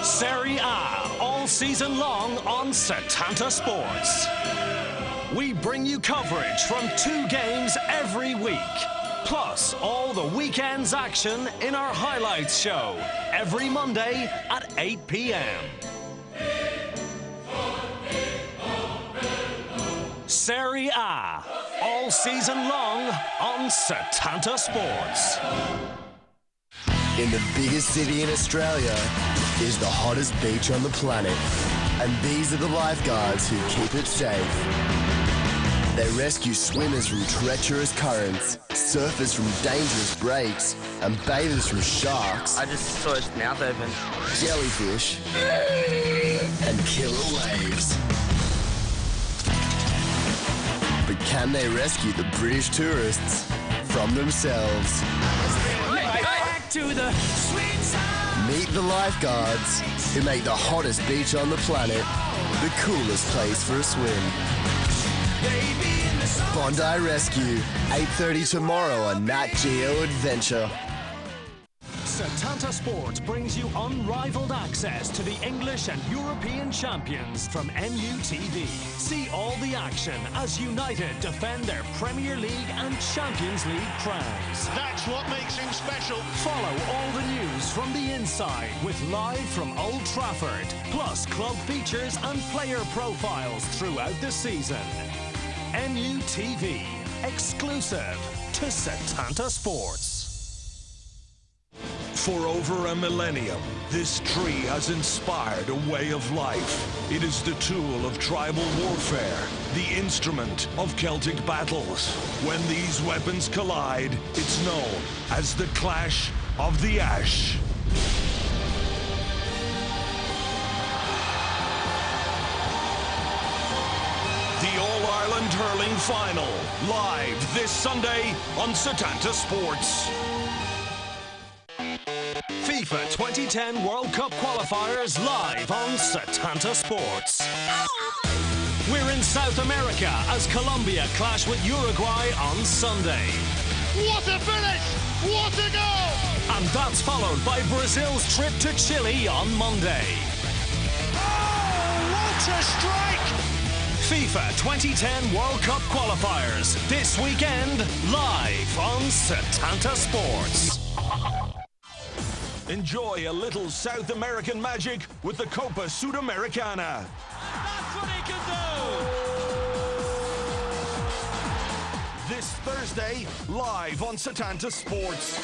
Serie A all season long on Setanta Sports. We bring you coverage from 2 games every week, plus all the weekend's action in our highlights show every Monday at 8 p.m. Serie A all season long on Setanta Sports. In the biggest city in Australia is the hottest beach on the planet. And these are the lifeguards who keep it safe. They rescue swimmers from treacherous currents, surfers from dangerous breaks, and bathers from sharks. I just saw his mouth open. Jellyfish, and killer waves. But can they rescue the British tourists from themselves? Back to the sweet side. Meet the lifeguards who make the hottest beach on the planet the coolest place for a swim. Bondi Rescue, 8:30 tomorrow on Nat Geo Adventure. Setanta Sports brings you unrivaled access to the English and European champions from MUTV. See all the action as United defend their Premier League and Champions League crowns. That's what makes him special. Follow all the news from the inside with live from Old Trafford, plus club features and player profiles throughout the season. MUTV, exclusive to Setanta Sports. For over a millennium, this tree has inspired a way of life. It is the tool of tribal warfare, the instrument of Celtic battles. When these weapons collide, it's known as the Clash of the Ash. The All-Ireland Hurling Final, live this Sunday on Setanta Sports. FIFA 2010 World Cup qualifiers live on Setanta Sports. We're in South America as Colombia clash with Uruguay on Sunday. What a finish! What a goal! And that's followed by Brazil's trip to Chile on Monday. Oh, what a strike! FIFA 2010 World Cup qualifiers this weekend live on Setanta Sports. Enjoy a little South American magic with the Copa Sudamericana. That's what he can do! This Thursday, live on Setanta Sports.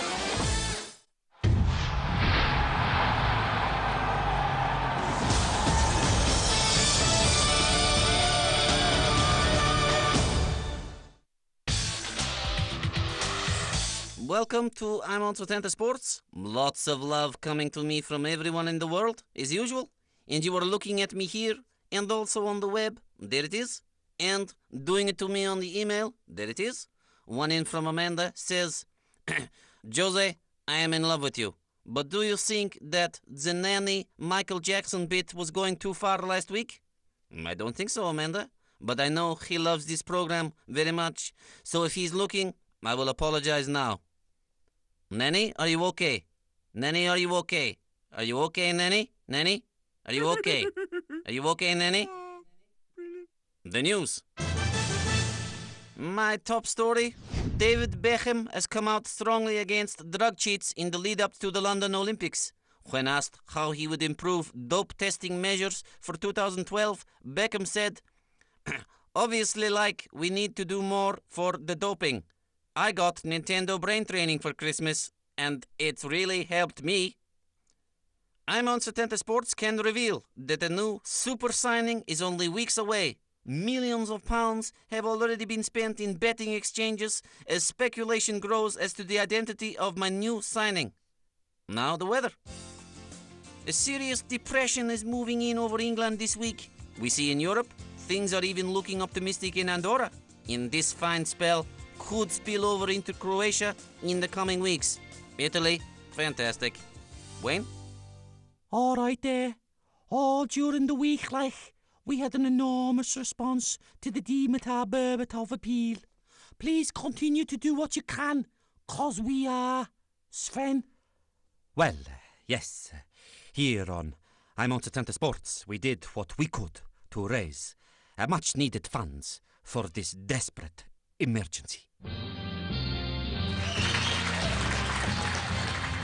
Welcome to I'm on Setanta Sports. Lots of love coming to me from everyone in the world, as usual. And you are looking at me here and also on the web. There it is. And doing it to me on the email. There it is. One in from Amanda says, Jose, I am in love with you. But do you think that the nanny Michael Jackson bit was going too far last week? I don't think so, Amanda. But I know he loves this program very much. So if he's looking, I will apologize now. Nanny, are you okay? Nanny, are you okay? Are you okay, Nanny? Nanny, are you okay? Are you okay, Nanny? The news. My top story. David Beckham has come out strongly against drug cheats in the lead-up to the London Olympics. When asked how he would improve dope testing measures for 2012, Beckham said, obviously, we need to do more for the doping. I got Nintendo brain training for Christmas, and it's really helped me. I'm on Setanta Sports can reveal that a new super signing is only weeks away. Millions of pounds have already been spent in betting exchanges as speculation grows as to the identity of my new signing. Now the weather. A serious depression is moving in over England this week. We see in Europe, things are even looking optimistic in Andorra. In this fine spell, could spill over into Croatia in the coming weeks. Italy, fantastic. Wayne? All right there. All during the week, we had an enormous response to the Dimitar Berbatov appeal. Please continue to do what you can, 'cause we are... Sven? Well, yes. Here on I'm on Setanta Sports, we did what we could to raise much-needed funds for this desperate emergency.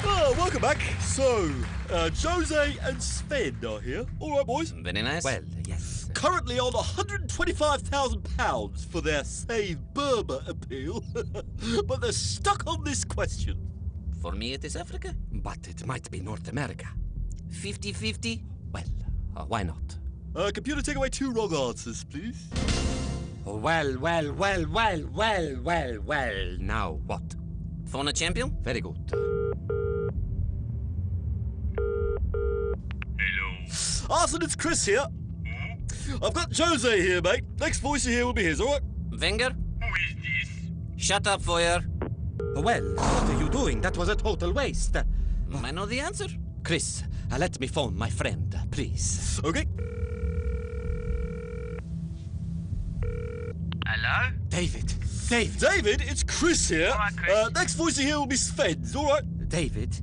Oh, welcome back. So, Jose and Sven are here. All right, boys. Very nice. Well, yes. Currently on £125,000 for their Save Burma appeal. But they're stuck on this question. For me, it is Africa. But it might be North America. 50-50? Well, why not? Computer, take away 2 wrong answers, please. Well. Now what? Phone a champion? Very good. Arson, it's Chris here. I've got Jose here, mate. Next voice you hear will be his, all right? Wenger? Who is this? Shut up, Foyer. Well, what are you doing? That was a total waste. I know the answer. Chris, let me phone my friend, please. Okay. Hello? David, David, it's Chris here. All right, Chris. Next voice you hear will be Sven's, all right? David,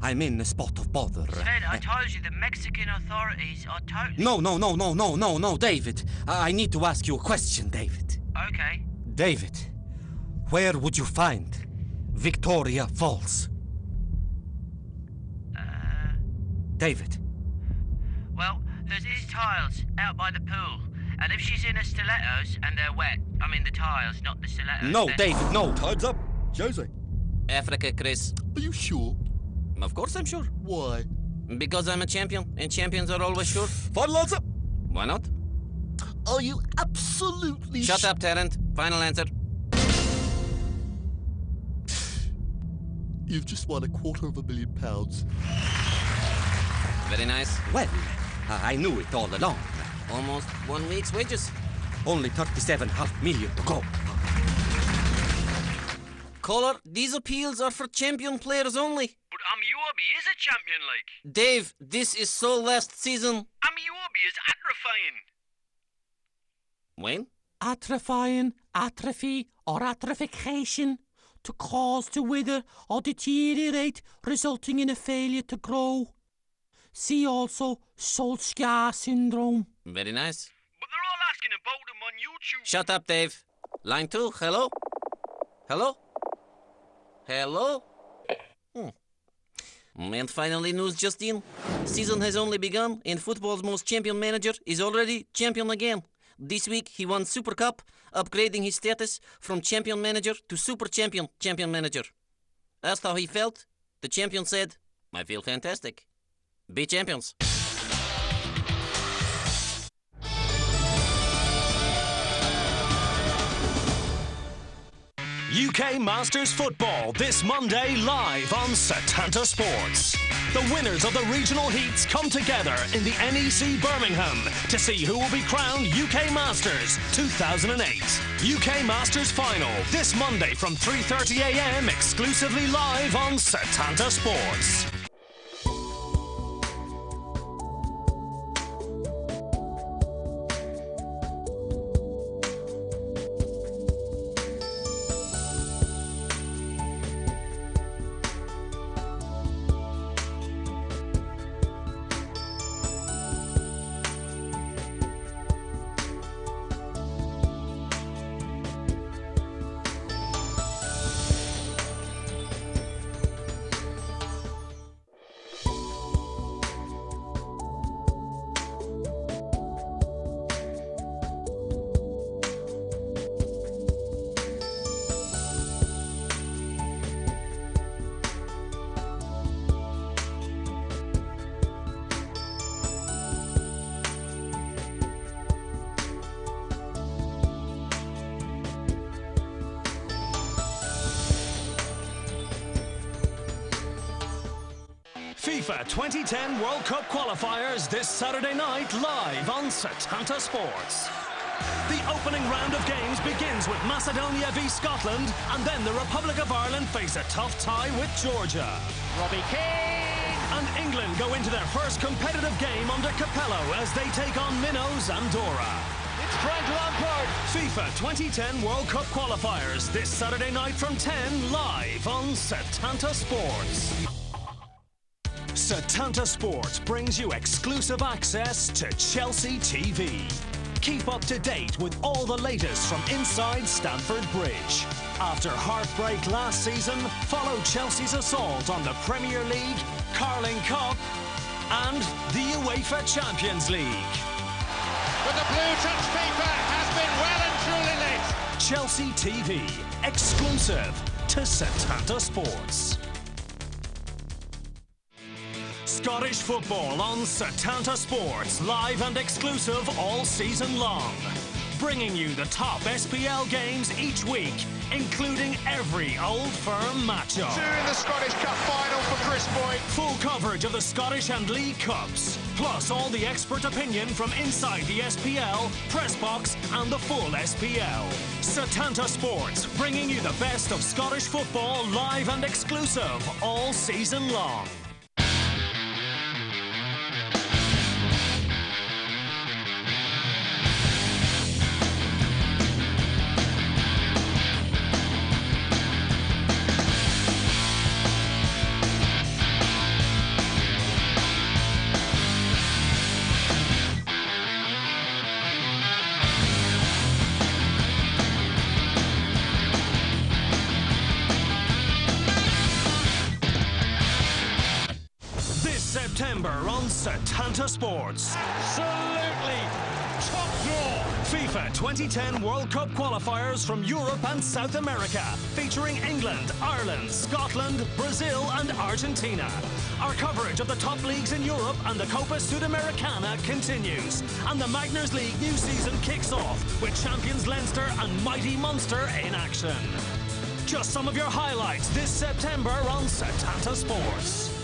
I'm in a spot of bother. Sven, I told you the Mexican authorities are totally... No, David. I need to ask you a question, David. Okay. David, where would you find Victoria Falls? David. Well, there's these tiles out by the pool. And if she's in her stilettos and they're wet, I mean the tiles, not the stilettos... No, then... David, no. Time's up. Jose. Africa, Chris. Are you sure? Of course I'm sure. Why? Because I'm a champion, and champions are always sure. Final answer. Why not? Are you absolutely Shut up, Tarrant. Final answer. You've just won £250,000. Very nice. Well, I knew it all along. Almost 1 week's wages. Only 37.5 million to go. Caller, these appeals are for champion players only. But Amiobi is a champion, like. Dave, this is so last season. Amiobi is atrophying. Wayne? Atrophying, atrophy, or atrophication. To cause to wither or deteriorate, resulting in a failure to grow. See also Solskjaer syndrome. Very nice. But they're all asking about him on YouTube. Shut up, Dave. Line 2, hello? Hello? Hello? And finally, news just in. Season has only begun, and football's most champion manager is already champion again. This week, he won Super Cup, upgrading his status from champion manager to super champion manager. Asked how he felt, the champion said, I feel fantastic. Be champions. UK Masters Football this Monday live on Setanta Sports. The winners of the regional heats come together in the NEC Birmingham to see who will be crowned UK Masters 2008. UK Masters Final this Monday from 3:30 a.m. exclusively live on Setanta Sports. FIFA 2010 World Cup qualifiers this Saturday night live on Setanta Sports. The opening round of games begins with Macedonia v Scotland, and then the Republic of Ireland face a tough tie with Georgia. Robbie Keane! And England go into their first competitive game under Capello as they take on Minnows Andorra. It's Frank Lampard! FIFA 2010 World Cup qualifiers this Saturday night from 10 live on Setanta Sports. Setanta Sports brings you exclusive access to Chelsea TV. Keep up to date with all the latest from inside Stamford Bridge. After heartbreak last season, follow Chelsea's assault on the Premier League, Carling Cup and the UEFA Champions League. But the blue touch FIFA has been well and truly lit. Chelsea TV, exclusive to Setanta Sports. Scottish football on Setanta Sports, live and exclusive all season long. Bringing you the top SPL games each week, including every Old Firm matchup. Two in the Scottish Cup final for Chris Boyd. Full coverage of the Scottish and League Cups, plus all the expert opinion from inside the SPL, press box and the full SPL. Setanta Sports, bringing you the best of Scottish football live and exclusive all season long. September on Setanta Sports. Absolutely top draw. FIFA 2010 World Cup qualifiers from Europe and South America, featuring England, Ireland, Scotland, Brazil and Argentina. Our coverage of the top leagues in Europe and the Copa Sudamericana continues. And the Magners League new season kicks off with champions Leinster and mighty Munster in action. Just some of your highlights this September on Setanta Sports.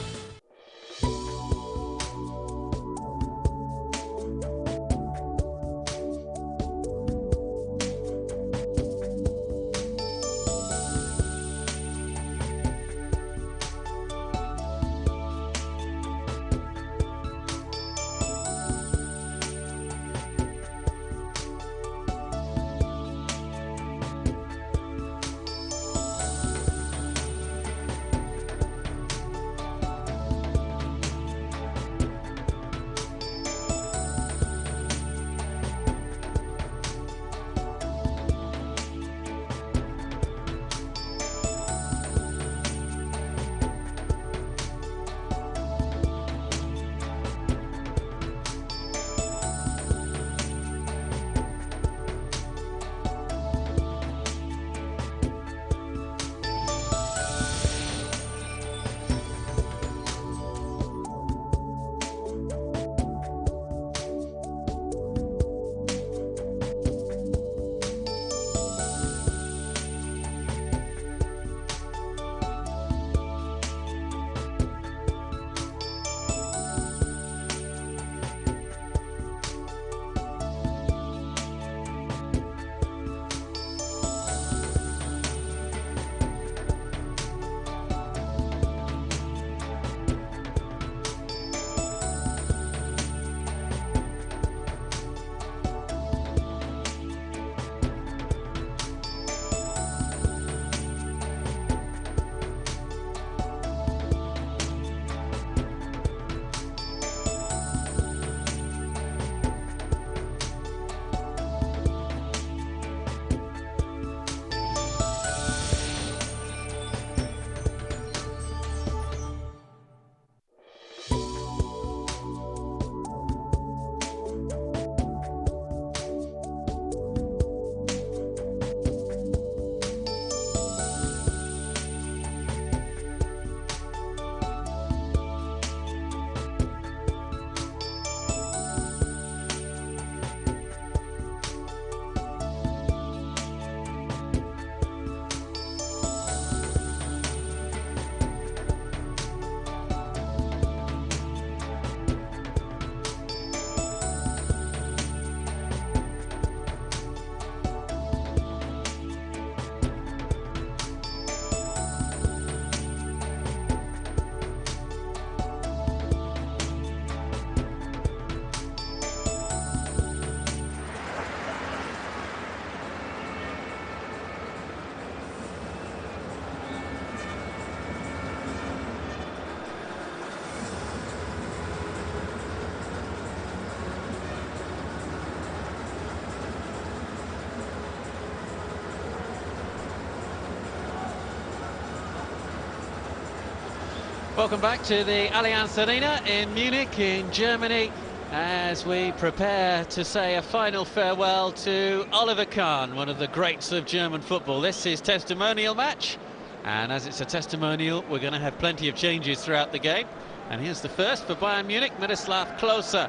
Welcome back to the Allianz Arena in Munich in Germany as we prepare to say a final farewell to Oliver Kahn, one of the greats of German football. This is testimonial match, and as it's a testimonial, we're going to have plenty of changes throughout the game. And here's the first for Bayern Munich. Miroslav Klose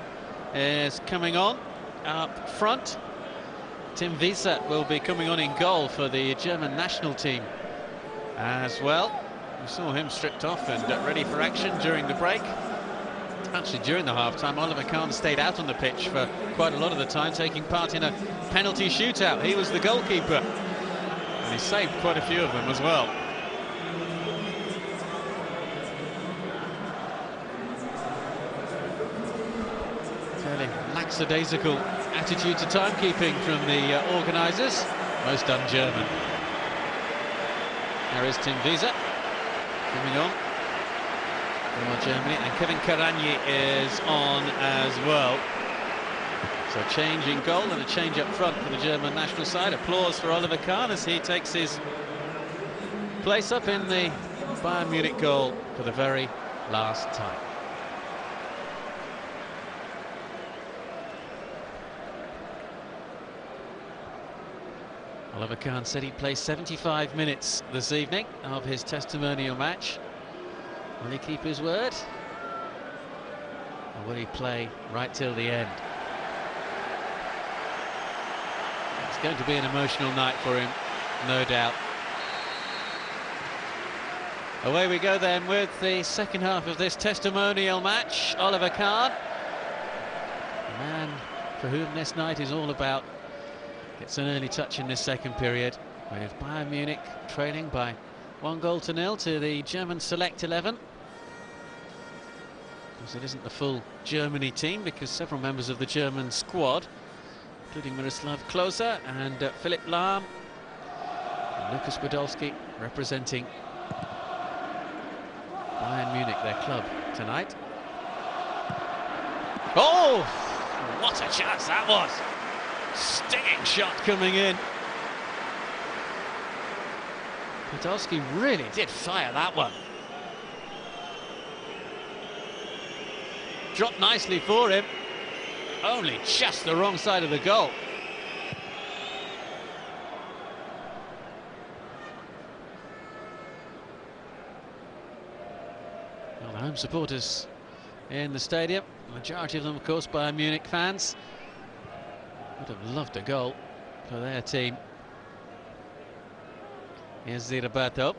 is coming on up front. Tim Wiese will be coming on in goal for the German national team as well. We saw him stripped off and ready for action during the break. Actually, during the half-time, Oliver Kahn stayed out on the pitch for quite a lot of the time, taking part in a penalty shootout. He was the goalkeeper, and he saved quite a few of them as well. Fairly lackadaisical attitude to timekeeping from the organisers, most un-German. There is Tim Wiese coming on for Germany, and Kevin Karanyi is on as well. So a change in goal and a change up front for the German national side. Applause for Oliver Kahn as he takes his place up in the Bayern Munich goal for the very last time. Oliver Kahn said he'd play 75 minutes this evening of his testimonial match. Will he keep his word? Or will he play right till the end? It's going to be an emotional night for him, no doubt. Away we go then with the second half of this testimonial match. Oliver Kahn, the man for whom this night is all about, gets an early touch in this second period, with Bayern Munich trailing by 1-0 to the German select 11. Of course, it isn't the full Germany team, because several members of the German squad, including Miroslav Klose and Philipp Lahm and Lukas Podolski, representing Bayern Munich, their club, tonight. Oh, what a chance that was! Stinging shot coming in. Podolski really did fire that one. Dropped nicely for him. Only just the wrong side of the goal. Well, the home supporters in the stadium, the majority of them, of course, Bayern Munich fans, would have loved a goal for their team. Here's Roberto.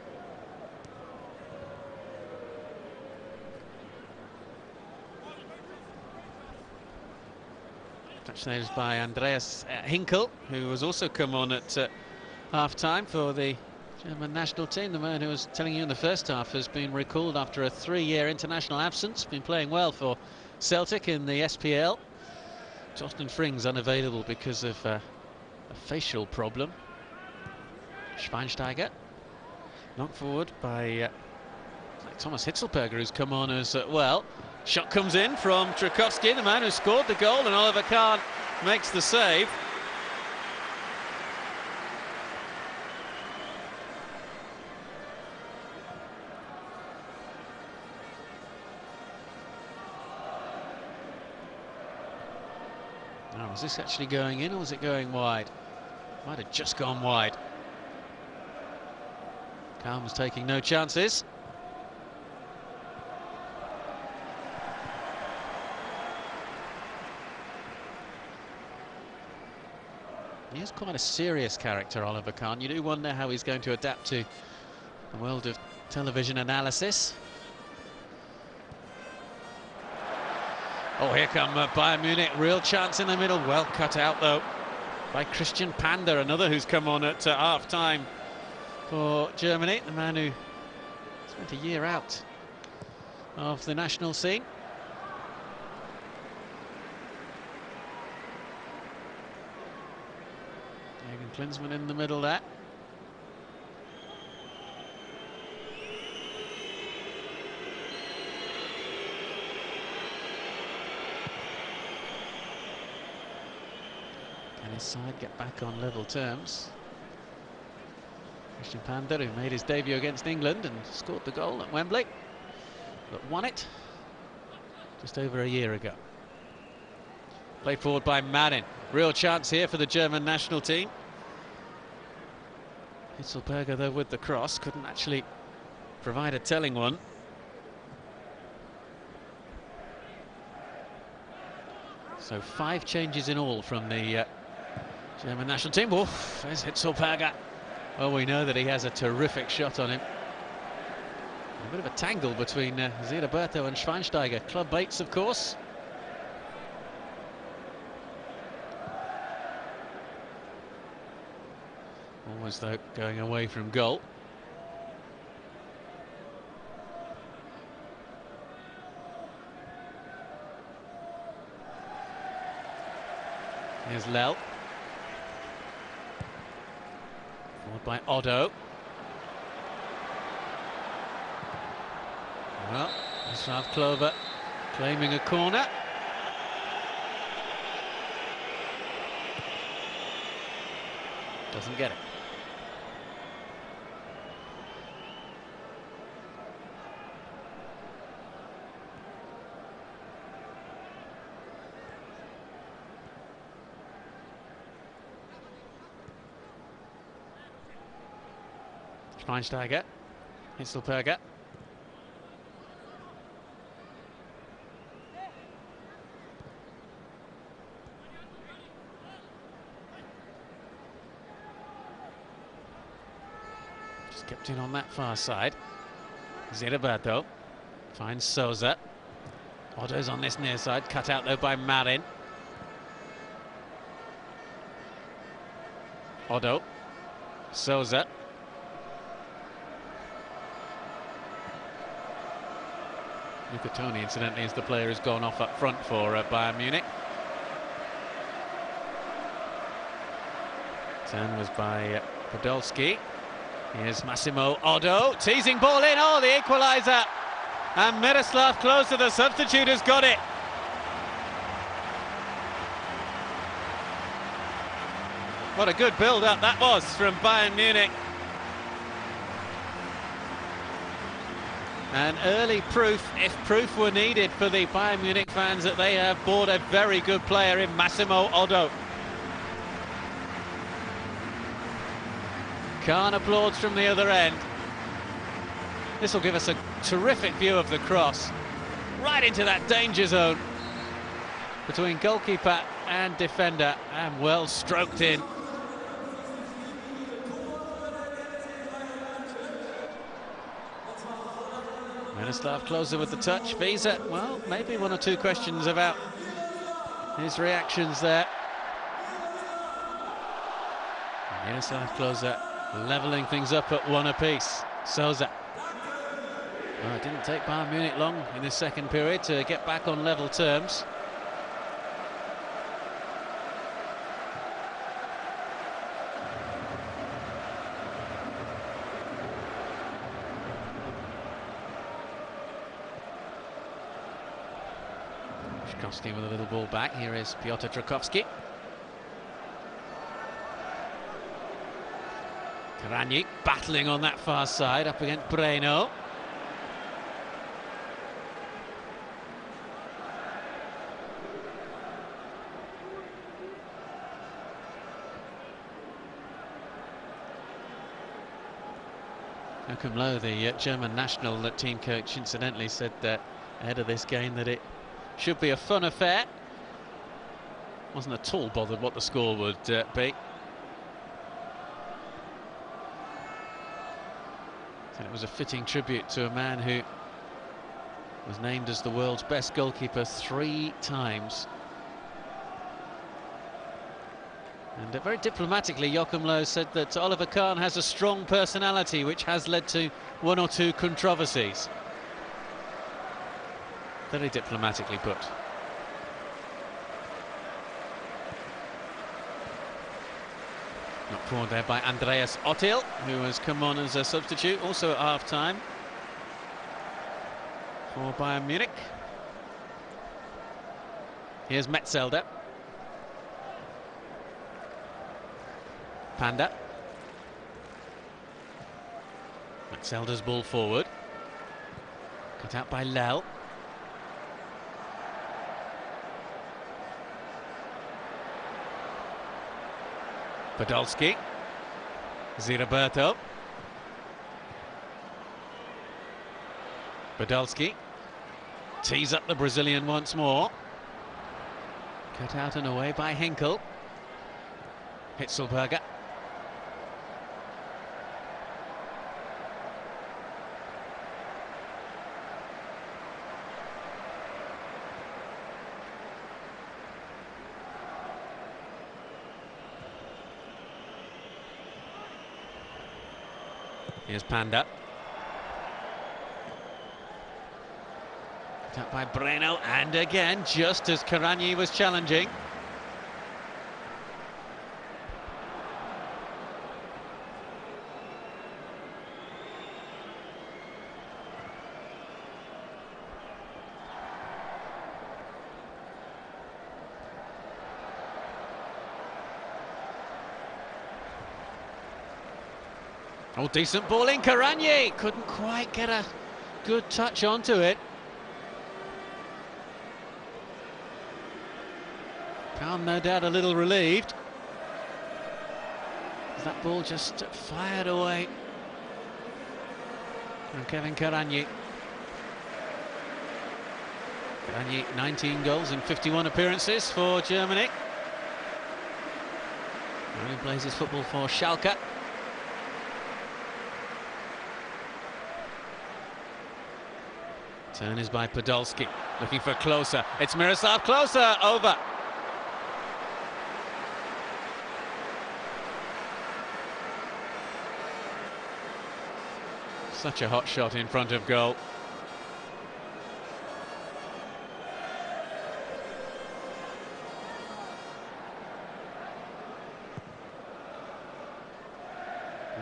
Touch saves by Andreas Hinkel, who has also come on at half-time for the German national team. The man who was telling you in the first half has been recalled after a 3-year international absence. Been playing well for Celtic in the SPL. Torsten Frings unavailable because of a facial problem. Schweinsteiger knocked forward by Thomas Hitzlsperger, who's come on as well. Shot comes in from Tchaikovsky, the man who scored the goal, and Oliver Kahn makes the save. Now, was this actually going in or was it going wide? Might have just gone wide. Kahn was taking no chances. He is quite a serious character, Oliver Kahn. You do wonder how he's going to adapt to the world of television analysis. Oh, here come Bayern Munich. Real chance in the middle. Well cut out, though, by Christian Pander, another who's come on at half-time for Germany. The man who spent a year out of the national scene. Klinsmann in the middle there. Can his side get back on level terms? Christian Pander, who made his debut against England and scored the goal at Wembley, but won it just over a year ago. Played forward by Marin. Real chance here for the German national team. Hitzlsperger, though, with the cross, couldn't actually provide a telling one. So 5 changes in all from the German national team. Oof, there's Hitzlsperger. Well, we know that he has a terrific shot on him. A bit of a tangle between Roberto and Schweinsteiger. Club mates, of course. Almost, though, going away from goal. Here's Lel. Followed by Otto. Well, Miroslav Klose claiming a corner. Doesn't get it. Schweinsteiger, Hitzelberger. Just kept in on that far side. Ziraberto finds Souza. Otto's on this near side, cut out though by Marin. Otto, Souza. Luca Toni, incidentally, is the player who's gone off up front for Bayern Munich. Turn was by Podolski. Here's Massimo Otto, teasing ball in, oh, the equaliser! And Miroslav Klose, the substitute, has got it. What a good build-up that was from Bayern Munich. And early proof, if proof were needed for the Bayern Munich fans, that they have bought a very good player in Massimo Otto. Kahn applauds from the other end. This will give us a terrific view of the cross. Right into that danger zone between goalkeeper and defender, and well stroked in. Miroslav Klose with the touch. Visa, well, maybe one or two questions about his reactions there. Miroslav Klose levelling things up at one apiece. Souza. Well, it didn't take Bayern Munich long in this second period to get back on level terms. Shkowski with a little ball back. Here is Piotr Drakowski. Karanyi battling on that far side up against Breno. Joachim Löw, the German national team coach, incidentally said ahead of this game that it should be a fun affair. Wasn't at all bothered what the score would be. And it was a fitting tribute to a man who was named as the world's best goalkeeper 3 times. And very diplomatically, Joachim Löw said that Oliver Kahn has a strong personality, which has led to 1 or 2 controversies. Very diplomatically put. Not forward there by Andreas Ottil, who has come on as a substitute, also at half-time for Bayern Munich. Here's Metzelder. Panda. Metzelder's ball forward. Cut out by Lel. Podolski. Ziraberto. Podolski tees up the Brazilian once more. Cut out and away by Henkel. Hitzelberger. Here's Panda. Tapped by Breno, and again, just as Karanyi was challenging. Oh, decent ball in. Karanyi couldn't quite get a good touch onto it. Kahn, no doubt, a little relieved. That ball just fired away And Kevin Karanyi. Karanyi, 19 goals in 51 appearances for Germany. He plays his football for Schalke. Turn is by Podolski, looking for Klose. It's Miroslav Klose, over. Such a hot shot in front of goal.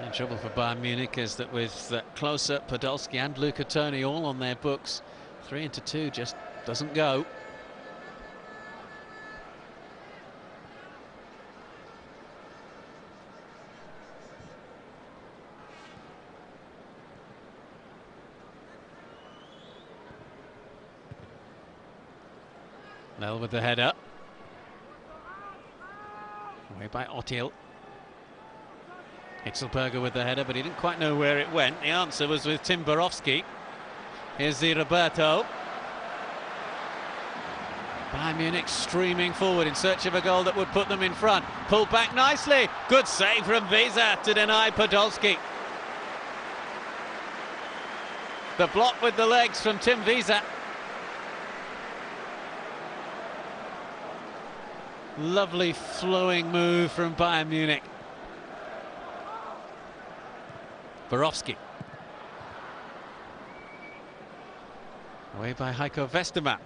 The trouble for Bayern Munich is that with Klose, Podolski and Luca Toni all on their books, 3-2 just doesn't go. Lell with the header. Away by Otil. Hitzelberger with the header, but he didn't quite know where it went. The answer was with Tim Borowski. Here's the Roberto. Bayern Munich streaming forward in search of a goal that would put them in front. Pulled back nicely. Good save from Wiese to deny Podolski. The block with the legs from Tim Wiese. Lovely flowing move from Bayern Munich. Borowski. Away by Heiko Westermann.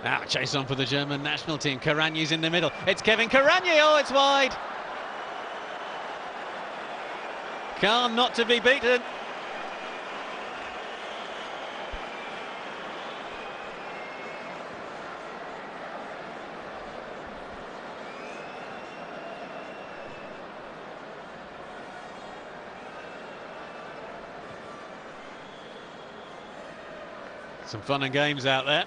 Now chase on for the German national team. Karanyi's in the middle. It's Kevin Karanyi. Oh, it's wide. Kahn not to be beaten. Some fun and games out there.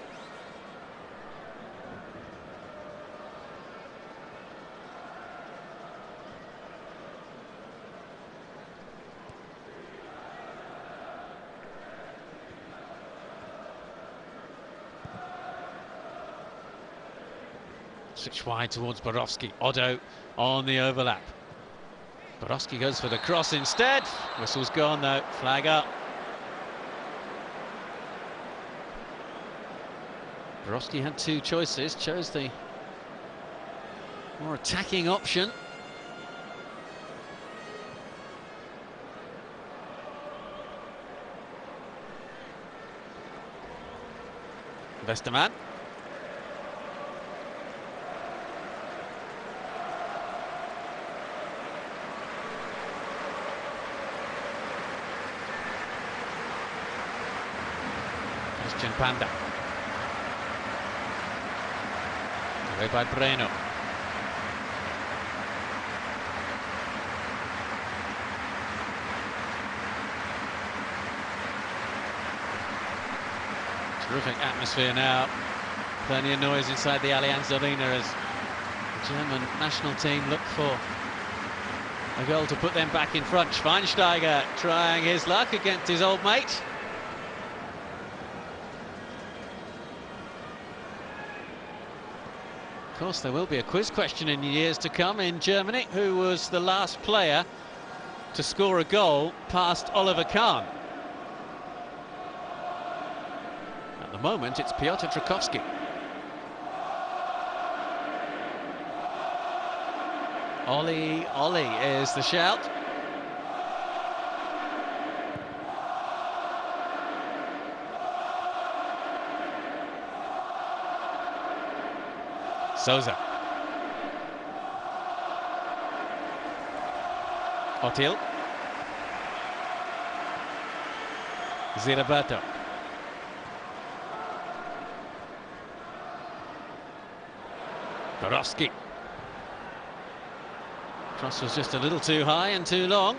Switch wide towards Borowski. Otto on the overlap. Borowski goes for the cross instead. Whistle's gone though. Flag up. Borowski had two choices, chose the more attacking option. Westermann. Christian Panda. Away by Breno. Terrific atmosphere now. Plenty of noise inside the Allianz Arena as the German national team look for a goal to put them back in front. Schweinsteiger trying his luck against his old mate. Of course, there will be a quiz question in years to come in Germany. Who was the last player to score a goal past Oliver Kahn? At the moment, it's Piotr Trakowski. Ollie, Ollie is the shout. Souza. Otil. Ziraberto. Borowski. Cross was just a little too high and too long.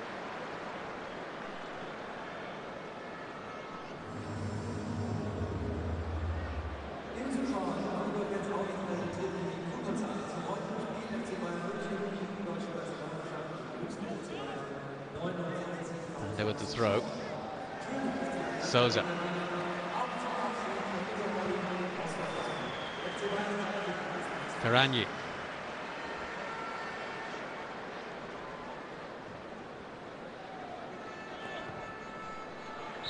with the throw. Souza. Karanyi.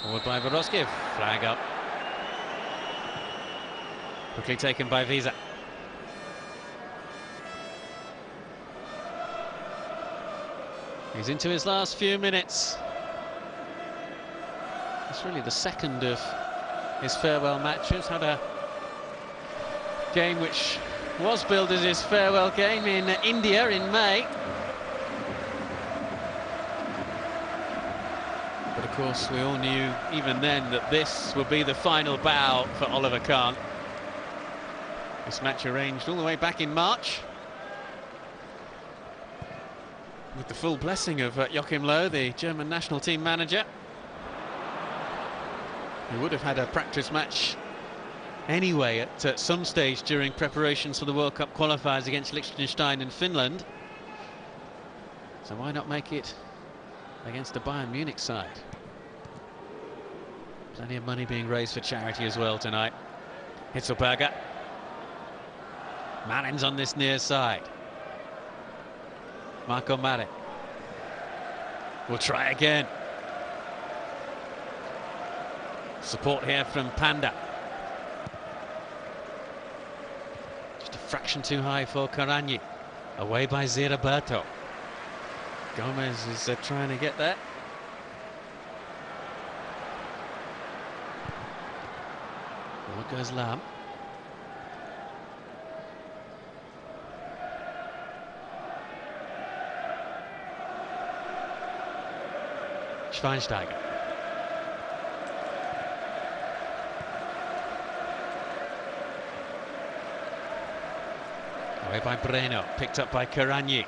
Forward by Borowski. Flag up. Quickly taken by Visa. He's into his last few minutes. It's really the second of his farewell matches. Had a game which was billed as his farewell game in India in May. But of course we all knew even then that this would be the final bow for Oliver Kahn. This match arranged all the way back in March, with the full blessing of Joachim Löw, the German national team manager, who would have had a practice match anyway at some stage during preparations for the World Cup qualifiers against Liechtenstein and Finland. So why not make it against the Bayern Munich side? Plenty of money being raised for charity as well tonight. Hitzelberger. Marin's on this near side. Marco Marin will try again. Support here from Panda. Just a fraction too high for Karanyi. Away by Ziraberto. Gomez is trying to get there. Forward goes Lam. Schweinsteiger. Away by Breno, picked up by Karanyi.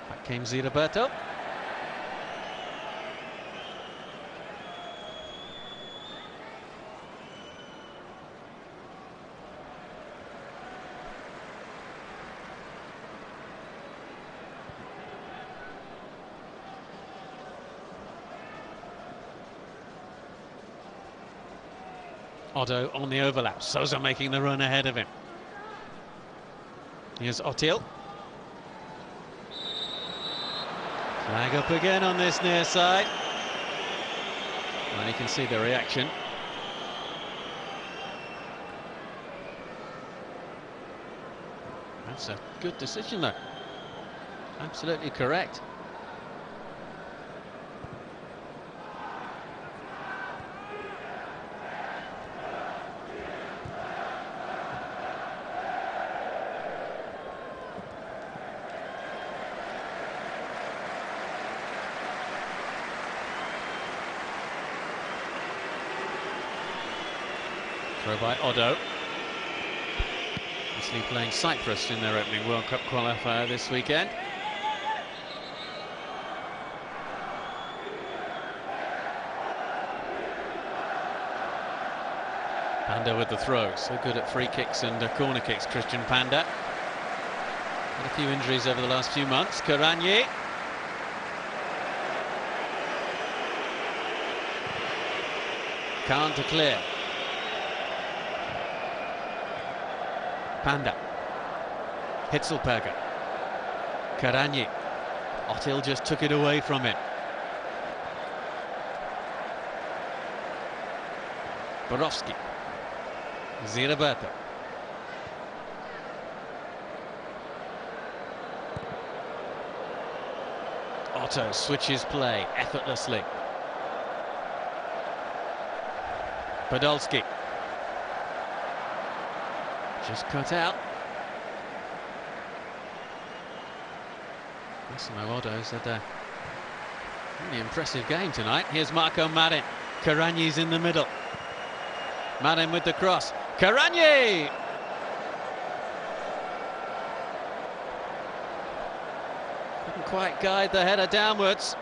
Back came Ziraberto. Otto on the overlap. Souza making the run ahead of him. Here's Otil. Flag up again on this near side. And you can see the reaction. That's a good decision though. Absolutely correct. Throw by Odo. Obviously playing Cyprus in their opening World Cup qualifier this weekend. Panda with the throw. So good at free kicks and corner kicks, Christian Panda. Had a few injuries over the last few months. Karanyi. Can't to clear. Panda. Hitzelberger. Karanyi. Otil just took it away from him. Borowski. Ziraberto. Otto switches play effortlessly. Podolski. Just cut out. Massimo Otto's had a really impressive game tonight. Here's Marco Marin. Karanyi's in the middle. Marin with the cross. Karanyi! Couldn't quite guide the header downwards.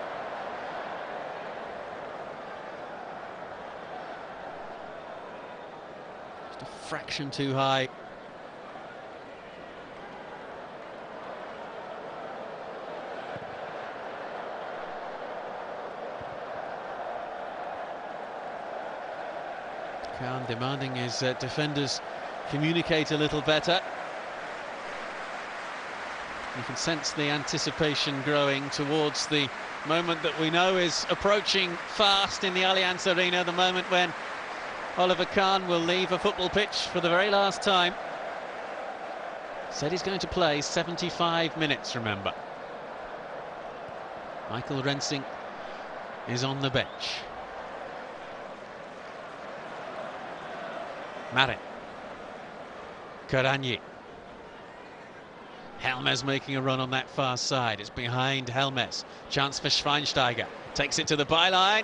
Just a fraction too high. Kahn demanding his defenders communicate a little better. You can sense the anticipation growing towards the moment that we know is approaching fast in the Allianz Arena, the moment when Oliver Kahn will leave a football pitch for the very last time. Said he's going to play 75 minutes, remember. Michael Rensing is on the bench. Marin. Karagny. Helmes making a run on that far side. It's behind Helmes. Chance for Schweinsteiger. Takes it to the byline.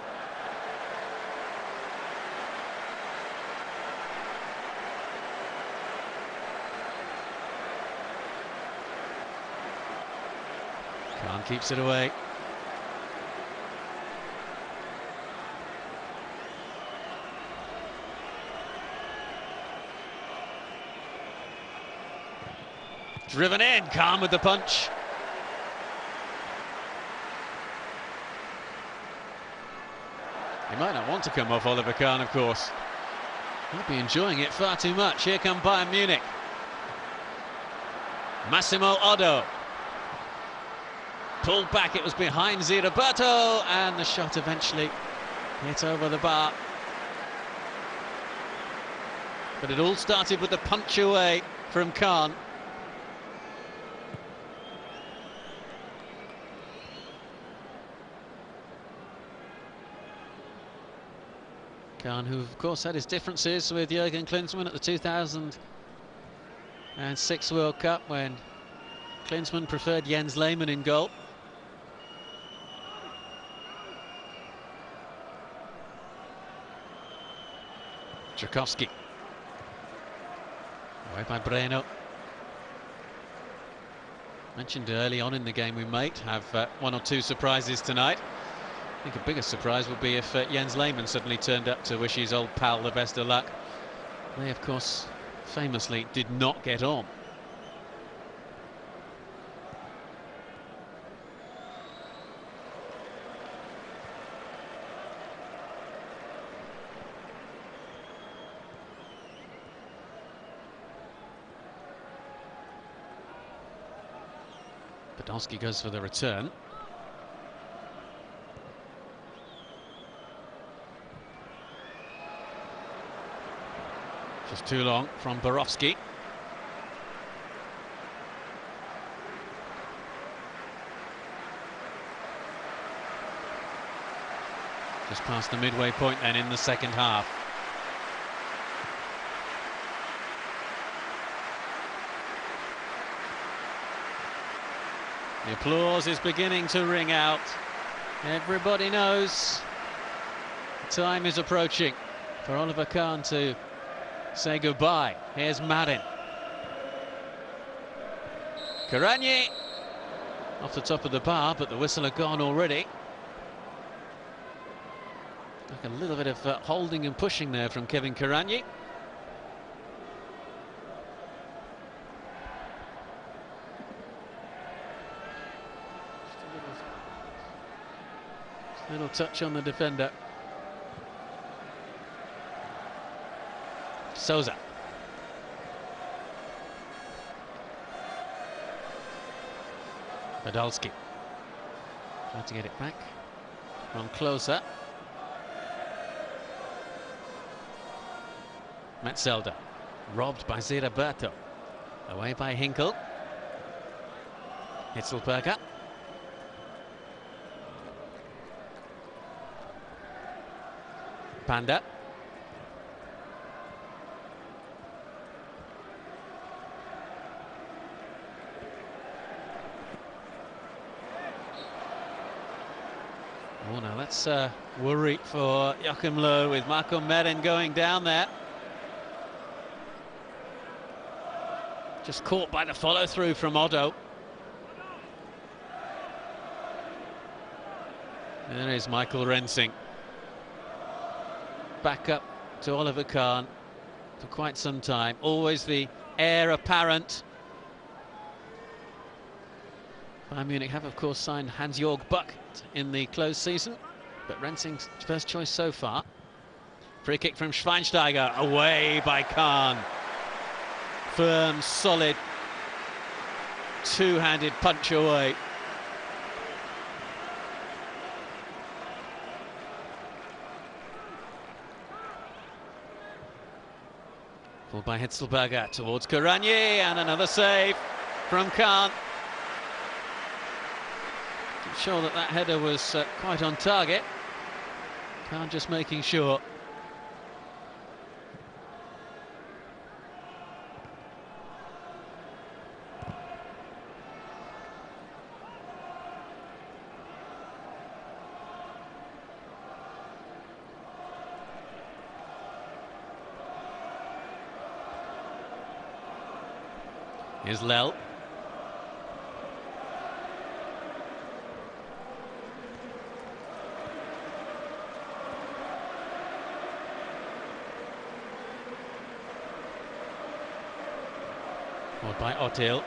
Kahn keeps it away. Driven in, Kahn with the punch. He might not want to come off Oliver Kahn, of course. He'll be enjoying it far too much. Here come Bayern Munich. Massimo Oddo. Pulled back, it was behind Ziraberto, and the shot eventually hit over the bar. But it all started with the punch away from Kahn. Kahn, who of course had his differences with Jürgen Klinsmann at the 2006 World Cup, when Klinsmann preferred Jens Lehmann in goal. Tchaikovsky. Away by Breno. Mentioned early on in the game we might have one or two surprises tonight. I think a bigger surprise would be if Jens Lehmann suddenly turned up to wish his old pal the best of luck. They, of course, famously did not get on. Podolski goes for the return. Just too long from Borowski. Just past the midway point then in the second half. The applause is beginning to ring out. Everybody knows the time is approaching for Oliver Kahn to say goodbye. Here's Marin. Karagny off the top of the bar, but the whistle had gone already. Like a little bit of holding and pushing there from Kevin Karagny. Just a little touch on the defender. Souza. Podolski. Tried to get it back. From closer. Metzelder. Robbed by Ziraberto. Away by Hinkel. Hitzelberger. Panda. Oh, now that's a worry for Joachim Löw with Marco Marin going down there. Just caught by the follow-through from Oddo. There is Michael Rensing. Back up to Oliver Kahn for quite some time. Always the heir apparent. Bayern Munich have, of course, signed Hans-Jörg Buck in the closed season, but Rensing's first choice so far. Free kick from Schweinsteiger, away by Kahn. Firm, solid, two-handed punch away. Pulled by Hitzelberger towards Karanye, and another save from Kahn. I'm sure that header was quite on target. Kahn just making sure. Here's Lel. Followed by Otil.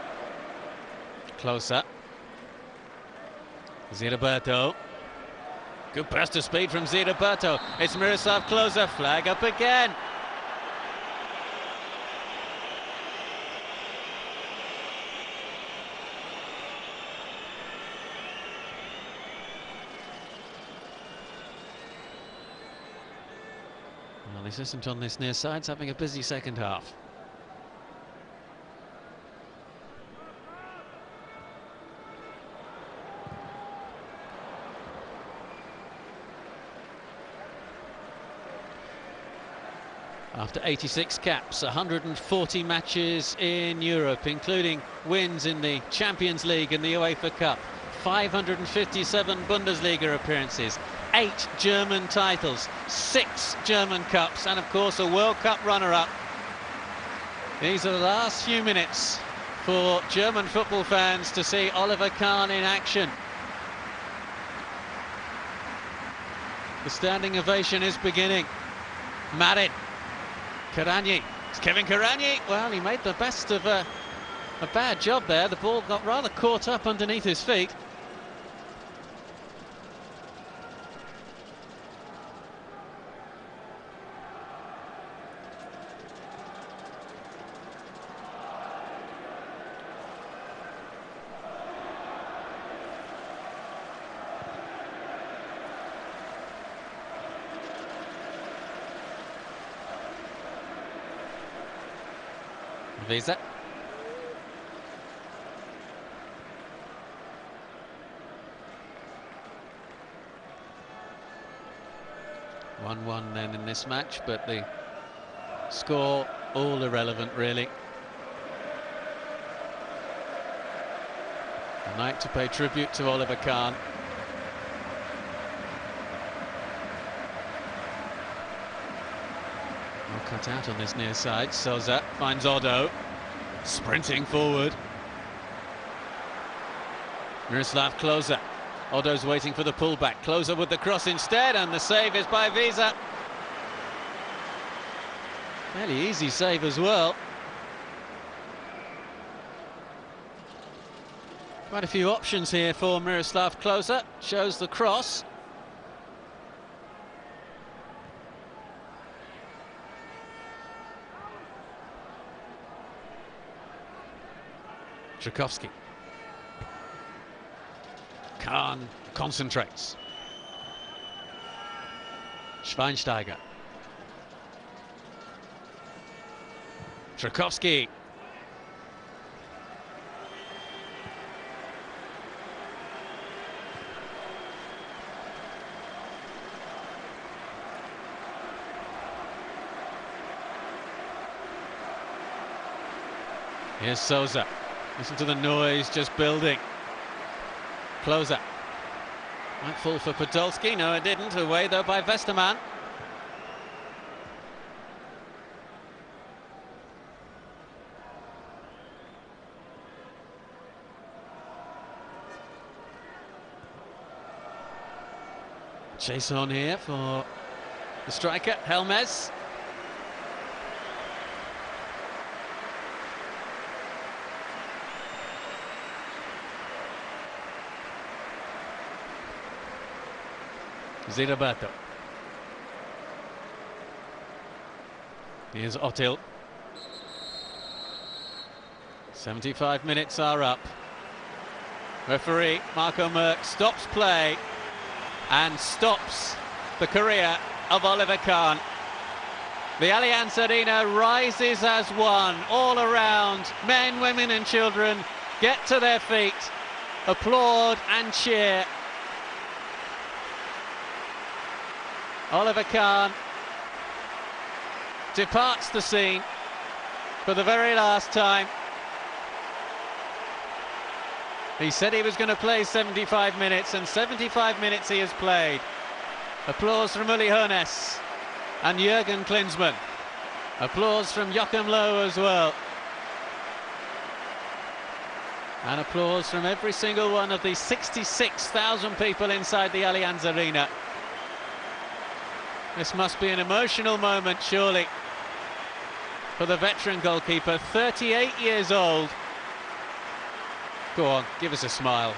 Closer. Ziraberto. Good burst of speed from Ziraberto. It's Miroslav Klose. Flag up again. Well, this isn't on this near side. It's having a busy second half. After 86 caps, 140 matches in Europe, including wins in the Champions League and the UEFA Cup, 557 Bundesliga appearances, 8 German titles, 6 German Cups, and of course a World Cup runner-up. These are the last few minutes for German football fans to see Oliver Kahn in action. The standing ovation is beginning. Marin. Karanye. It's Kevin Karanye. Well, he made the best of a bad job there. The ball got rather caught up underneath his feet. Visa. (1-1) then in this match, but the score all irrelevant really. A night to pay tribute to Oliver Kahn. Cut out on this near side. Souza finds Odo, sprinting forward. Miroslav Klose. Odo's waiting for the pullback. Klose with the cross instead, and the save is by Visa. Fairly easy save as well. Quite a few options here for Miroslav Klose. Shows the cross. Tchaikovsky. Kahn concentrates. Schweinsteiger. Tchaikovsky. Here's Souza. Listen to the noise just building. Klose. Might fall for Podolski. No, it didn't. Away though by Westermann. Chase on here for the striker, Helmes. Ziraberto. Here's Otil. 75 minutes are up. Referee Marco Merck stops play and stops the career of Oliver Kahn. The Allianz Arena rises as one. All around, men, women and children get to their feet, applaud and cheer. Oliver Kahn departs the scene for the very last time. He said he was going to play 75 minutes, and 75 minutes he has played. Applause from Uli Hoeneß and Jürgen Klinsmann. Applause from Joachim Löw as well. And applause from every single one of the 66,000 people inside the Allianz Arena. This must be an emotional moment, surely, for the veteran goalkeeper, 38 years old. Go on, give us a smile.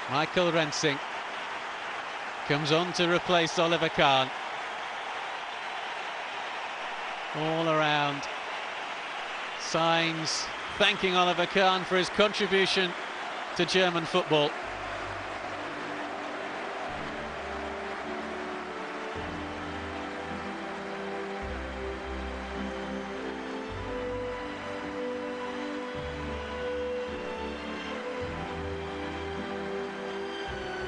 Michael Rensing comes on to replace Oliver Kahn. All around, signs thanking Oliver Kahn for his contribution to German football.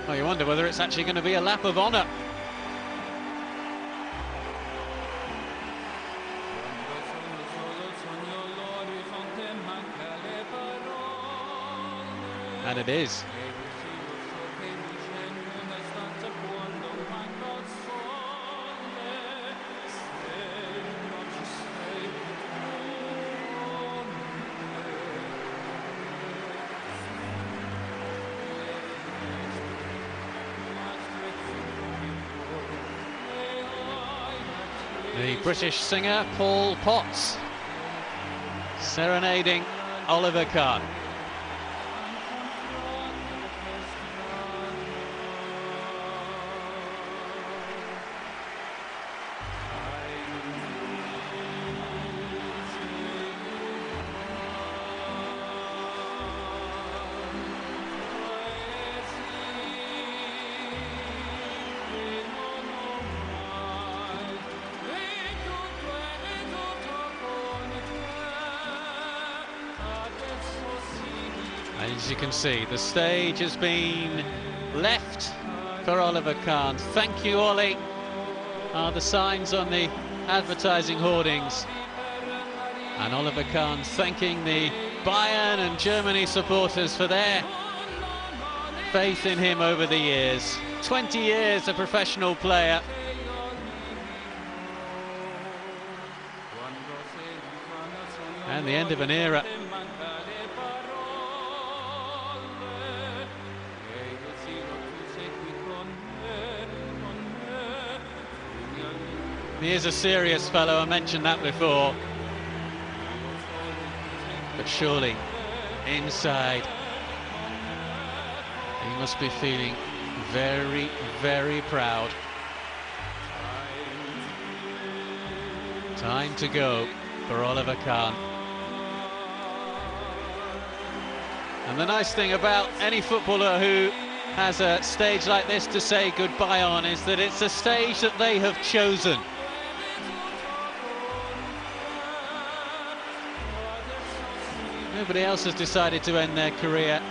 Well, you wonder whether it's actually going to be a lap of honour. And it is. The British singer Paul Potts serenading Oliver Kahn. As you can see, the stage has been left for Oliver Kahn. Thank you, Ollie, are the signs on the advertising hoardings. And Oliver Kahn thanking the Bayern and Germany supporters for their faith in him over the years. 20 years a professional player. And the end of an era. He is a serious fellow, I mentioned that before. But surely, inside, he must be feeling very, very proud. Time to go for Oliver Kahn. And the nice thing about any footballer who has a stage like this to say goodbye on is that it's a stage that they have chosen. Nobody else has decided to end their career,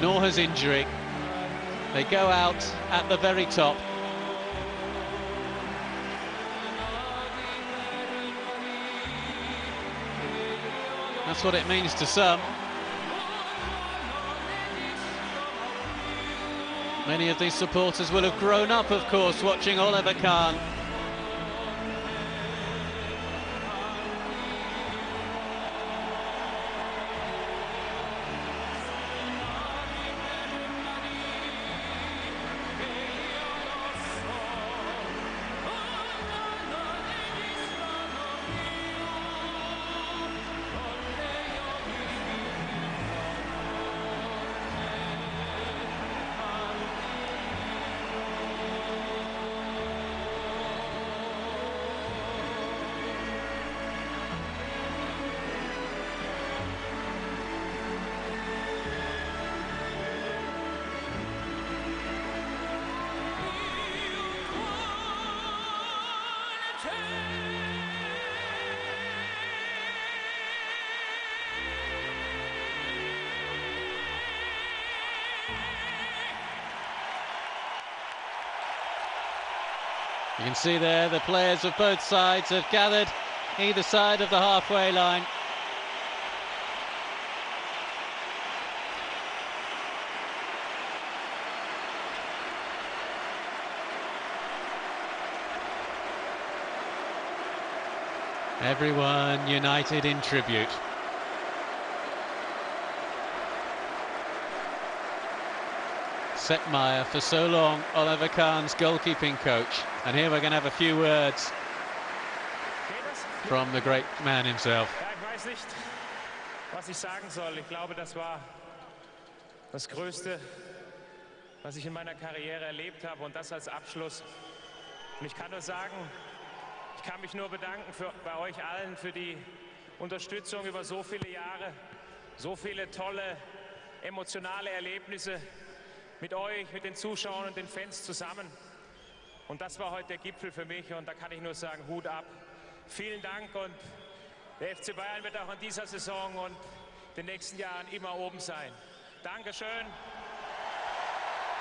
nor has injury. They go out at the very top. That's what it means to some. Many of these supporters will have grown up, of course, watching Oliver Kahn. You can see there the players of both sides have gathered either side of the halfway line. Everyone united in tribute. Setmeyer for so long, Oliver Kahn's goalkeeping coach. And here we're going to have a few words from the great man himself. Ja, ich weiß nicht, was ich sagen soll. Ich glaube, das war das Größte, was ich in meiner Karriere erlebt habe, und das als Abschluss. Und ich kann nur sagen, ich kann mich nur bedanken bei euch allen für die Unterstützung über so viele Jahre, so viele tolle, emotionale Erlebnisse mit euch, mit den Zuschauern und den Fans zusammen. Und das war heute der Gipfel für mich, und da kann ich nur sagen, Hut ab. Vielen Dank, und der FC Bayern wird auch in dieser Saison und den nächsten Jahren immer oben sein. Dankeschön.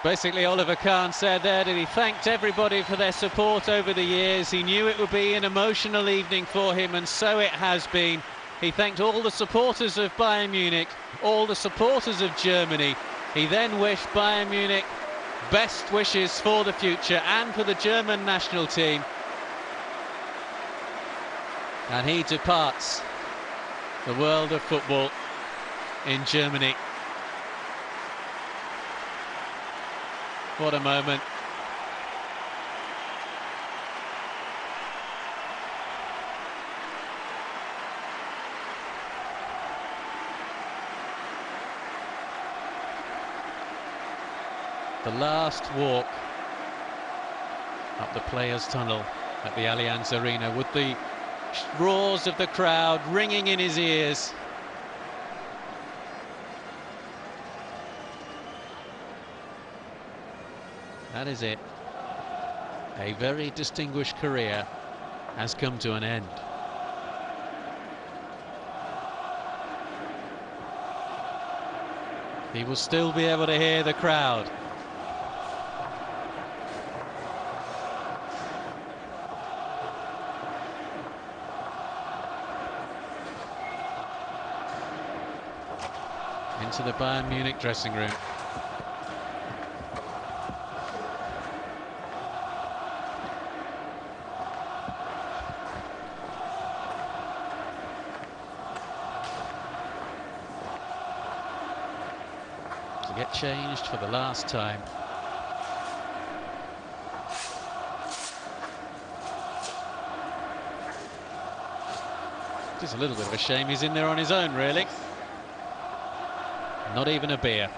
Basically, Oliver Kahn said there that he thanked everybody for their support over the years. He knew it would be an emotional evening for him, and so it has been. He thanked all the supporters of Bayern Munich, all the supporters of Germany. He then wished Bayern Munich best wishes for the future and for the German national team. And he departs the world of football in Germany. What a moment. The last walk up the Players' Tunnel at the Allianz Arena, with the roars of the crowd ringing in his ears. That is it. A very distinguished career has come to an end. He will still be able to hear the crowd. Into the Bayern Munich dressing room. To get changed for the last time. Just a little bit of a shame he's in there on his own, really. Not even a beer.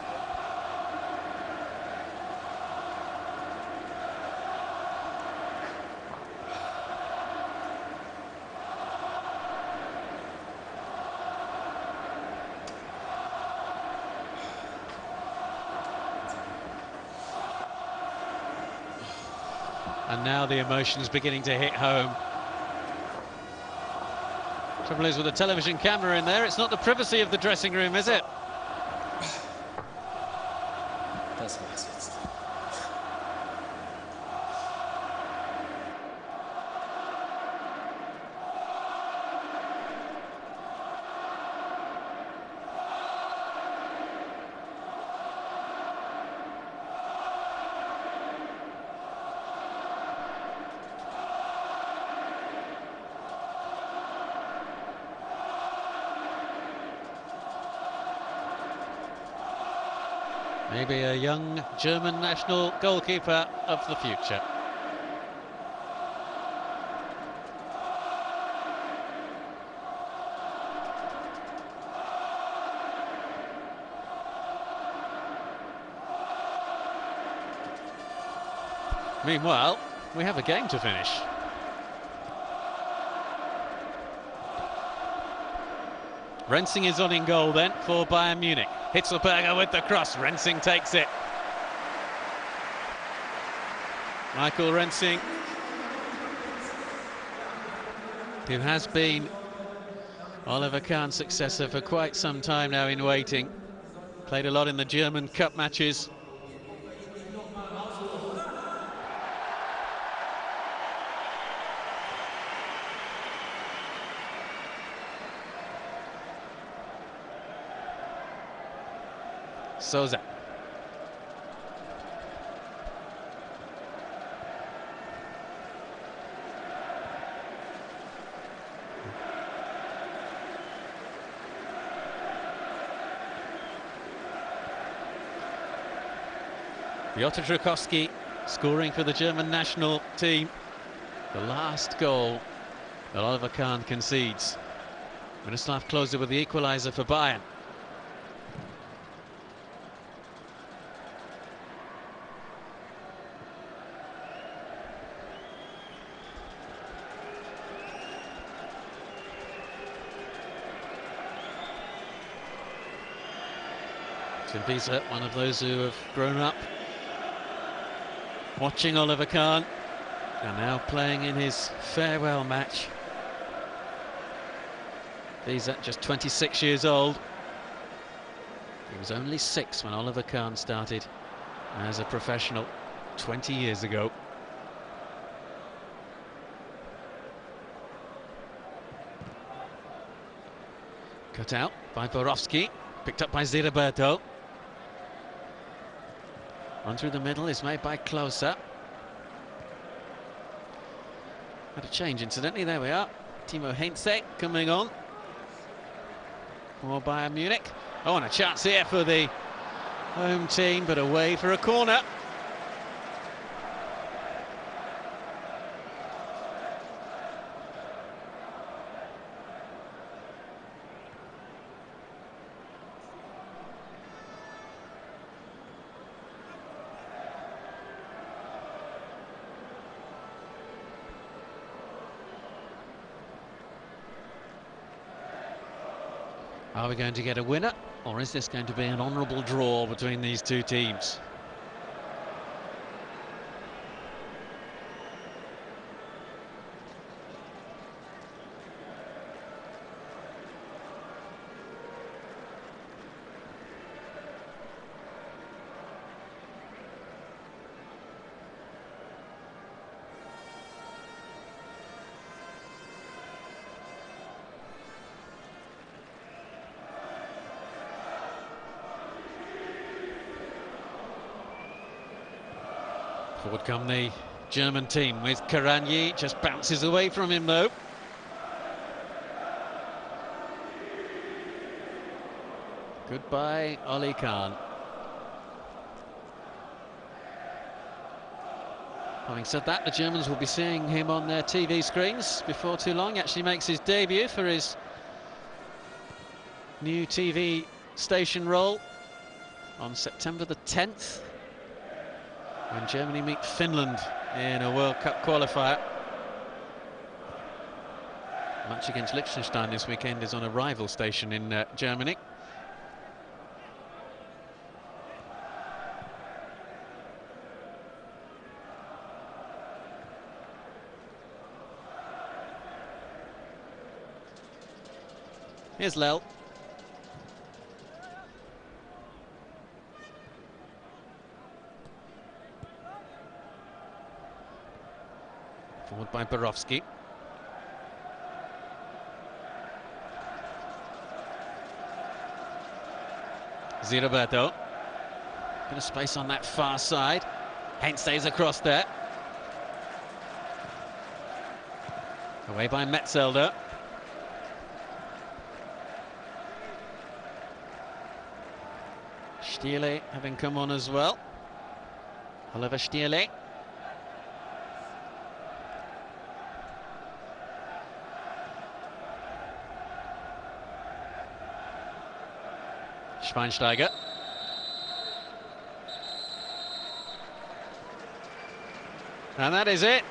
And now the emotion's beginning to hit home. Trouble is, with a television camera in there, it's not the privacy of the dressing room, is it? Das war's jetzt. Maybe a young German national goalkeeper of the future. Meanwhile, we have a game to finish. Rensing is on in goal then for Bayern Munich. Hitzelberger with the cross. Rensing takes it. Michael Rensing, who has been Oliver Kahn's successor for quite some time now in waiting. Played a lot in the German Cup matches. Souza. Piotr Trukowski scoring for the German national team. The last goal that Oliver Kahn concedes. Miroslav Klose with the equaliser for Bayern. Tim Wiese, one of those who have grown up watching Oliver Kahn, and now playing in his farewell match. Wiese, just 26 years old. He was only 6 when Oliver Kahn started as a professional 20 years ago. Cut out by Borowski, picked up by Ziriberto. On through the middle is made by Klose. Had a change, incidentally. There we are. Timo Heinze coming on for Bayern Munich. Oh, and a chance here for the home team, but away for a corner. Are we going to get a winner, or is this going to be an honourable draw between these two teams? Forward come the German team with Karanyi, just bounces away from him though. Goodbye, Oli Kahn. Having said that, the Germans will be seeing him on their TV screens before too long. He actually makes his debut for his new TV station role on September the 10th. When Germany meet Finland in a World Cup qualifier. Match against Liechtenstein this weekend is on a rival station in Germany. Here's Lel. Forward by Borowski. Ziriberto. Bit of space on that far side. Heinz stays across there. Away by Metzelder. Stierle having come on as well. Oliver Stierle. Schweinsteiger. And that is it.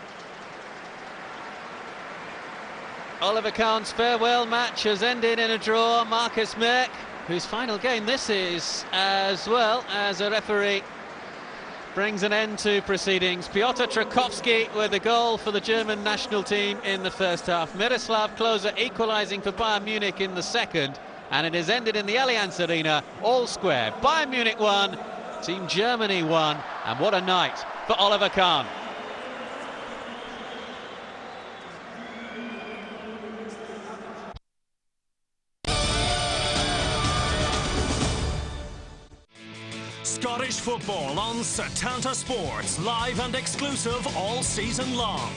Oliver Kahn's farewell match has ended in a draw. Marcus Merck, whose final game this is as well as a referee, brings an end to proceedings. Piotr Trukowski with a goal for the German national team in the first half. Miroslav Klose equalising for Bayern Munich in the second. And it has ended in the Allianz Arena, all square. Bayern Munich 1, Team Germany 1, and what a night for Oliver Kahn. Scottish football on Setanta Sports, live and exclusive all season long.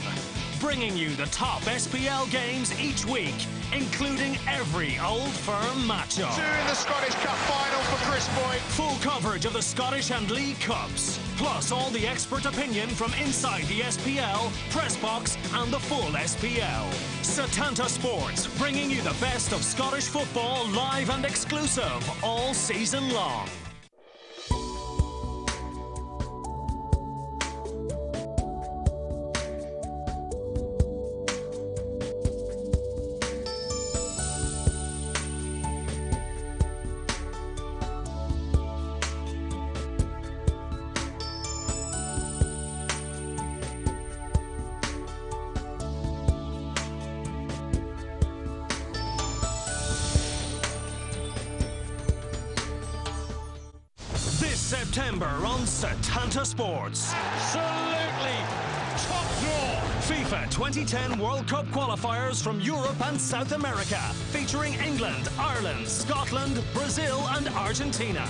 Bringing you the top SPL games each week, including every Old Firm matchup. 2 in the Scottish Cup final for Chris Boyd. Full coverage of the Scottish and League Cups, plus all the expert opinion from inside the SPL, press box and the full SPL. Setanta Sports, bringing you the best of Scottish football live and exclusive all season long. September on Setanta Sports. Absolutely top draw. FIFA 2010 World Cup qualifiers from Europe and South America, featuring England, Ireland, Scotland, Brazil and Argentina.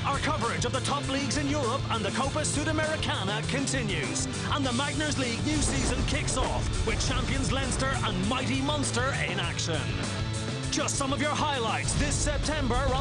Our coverage of the top leagues in Europe and the Copa Sudamericana continues. And the Magners League new season kicks off with champions Leinster and mighty Munster in action. Just some of your highlights this September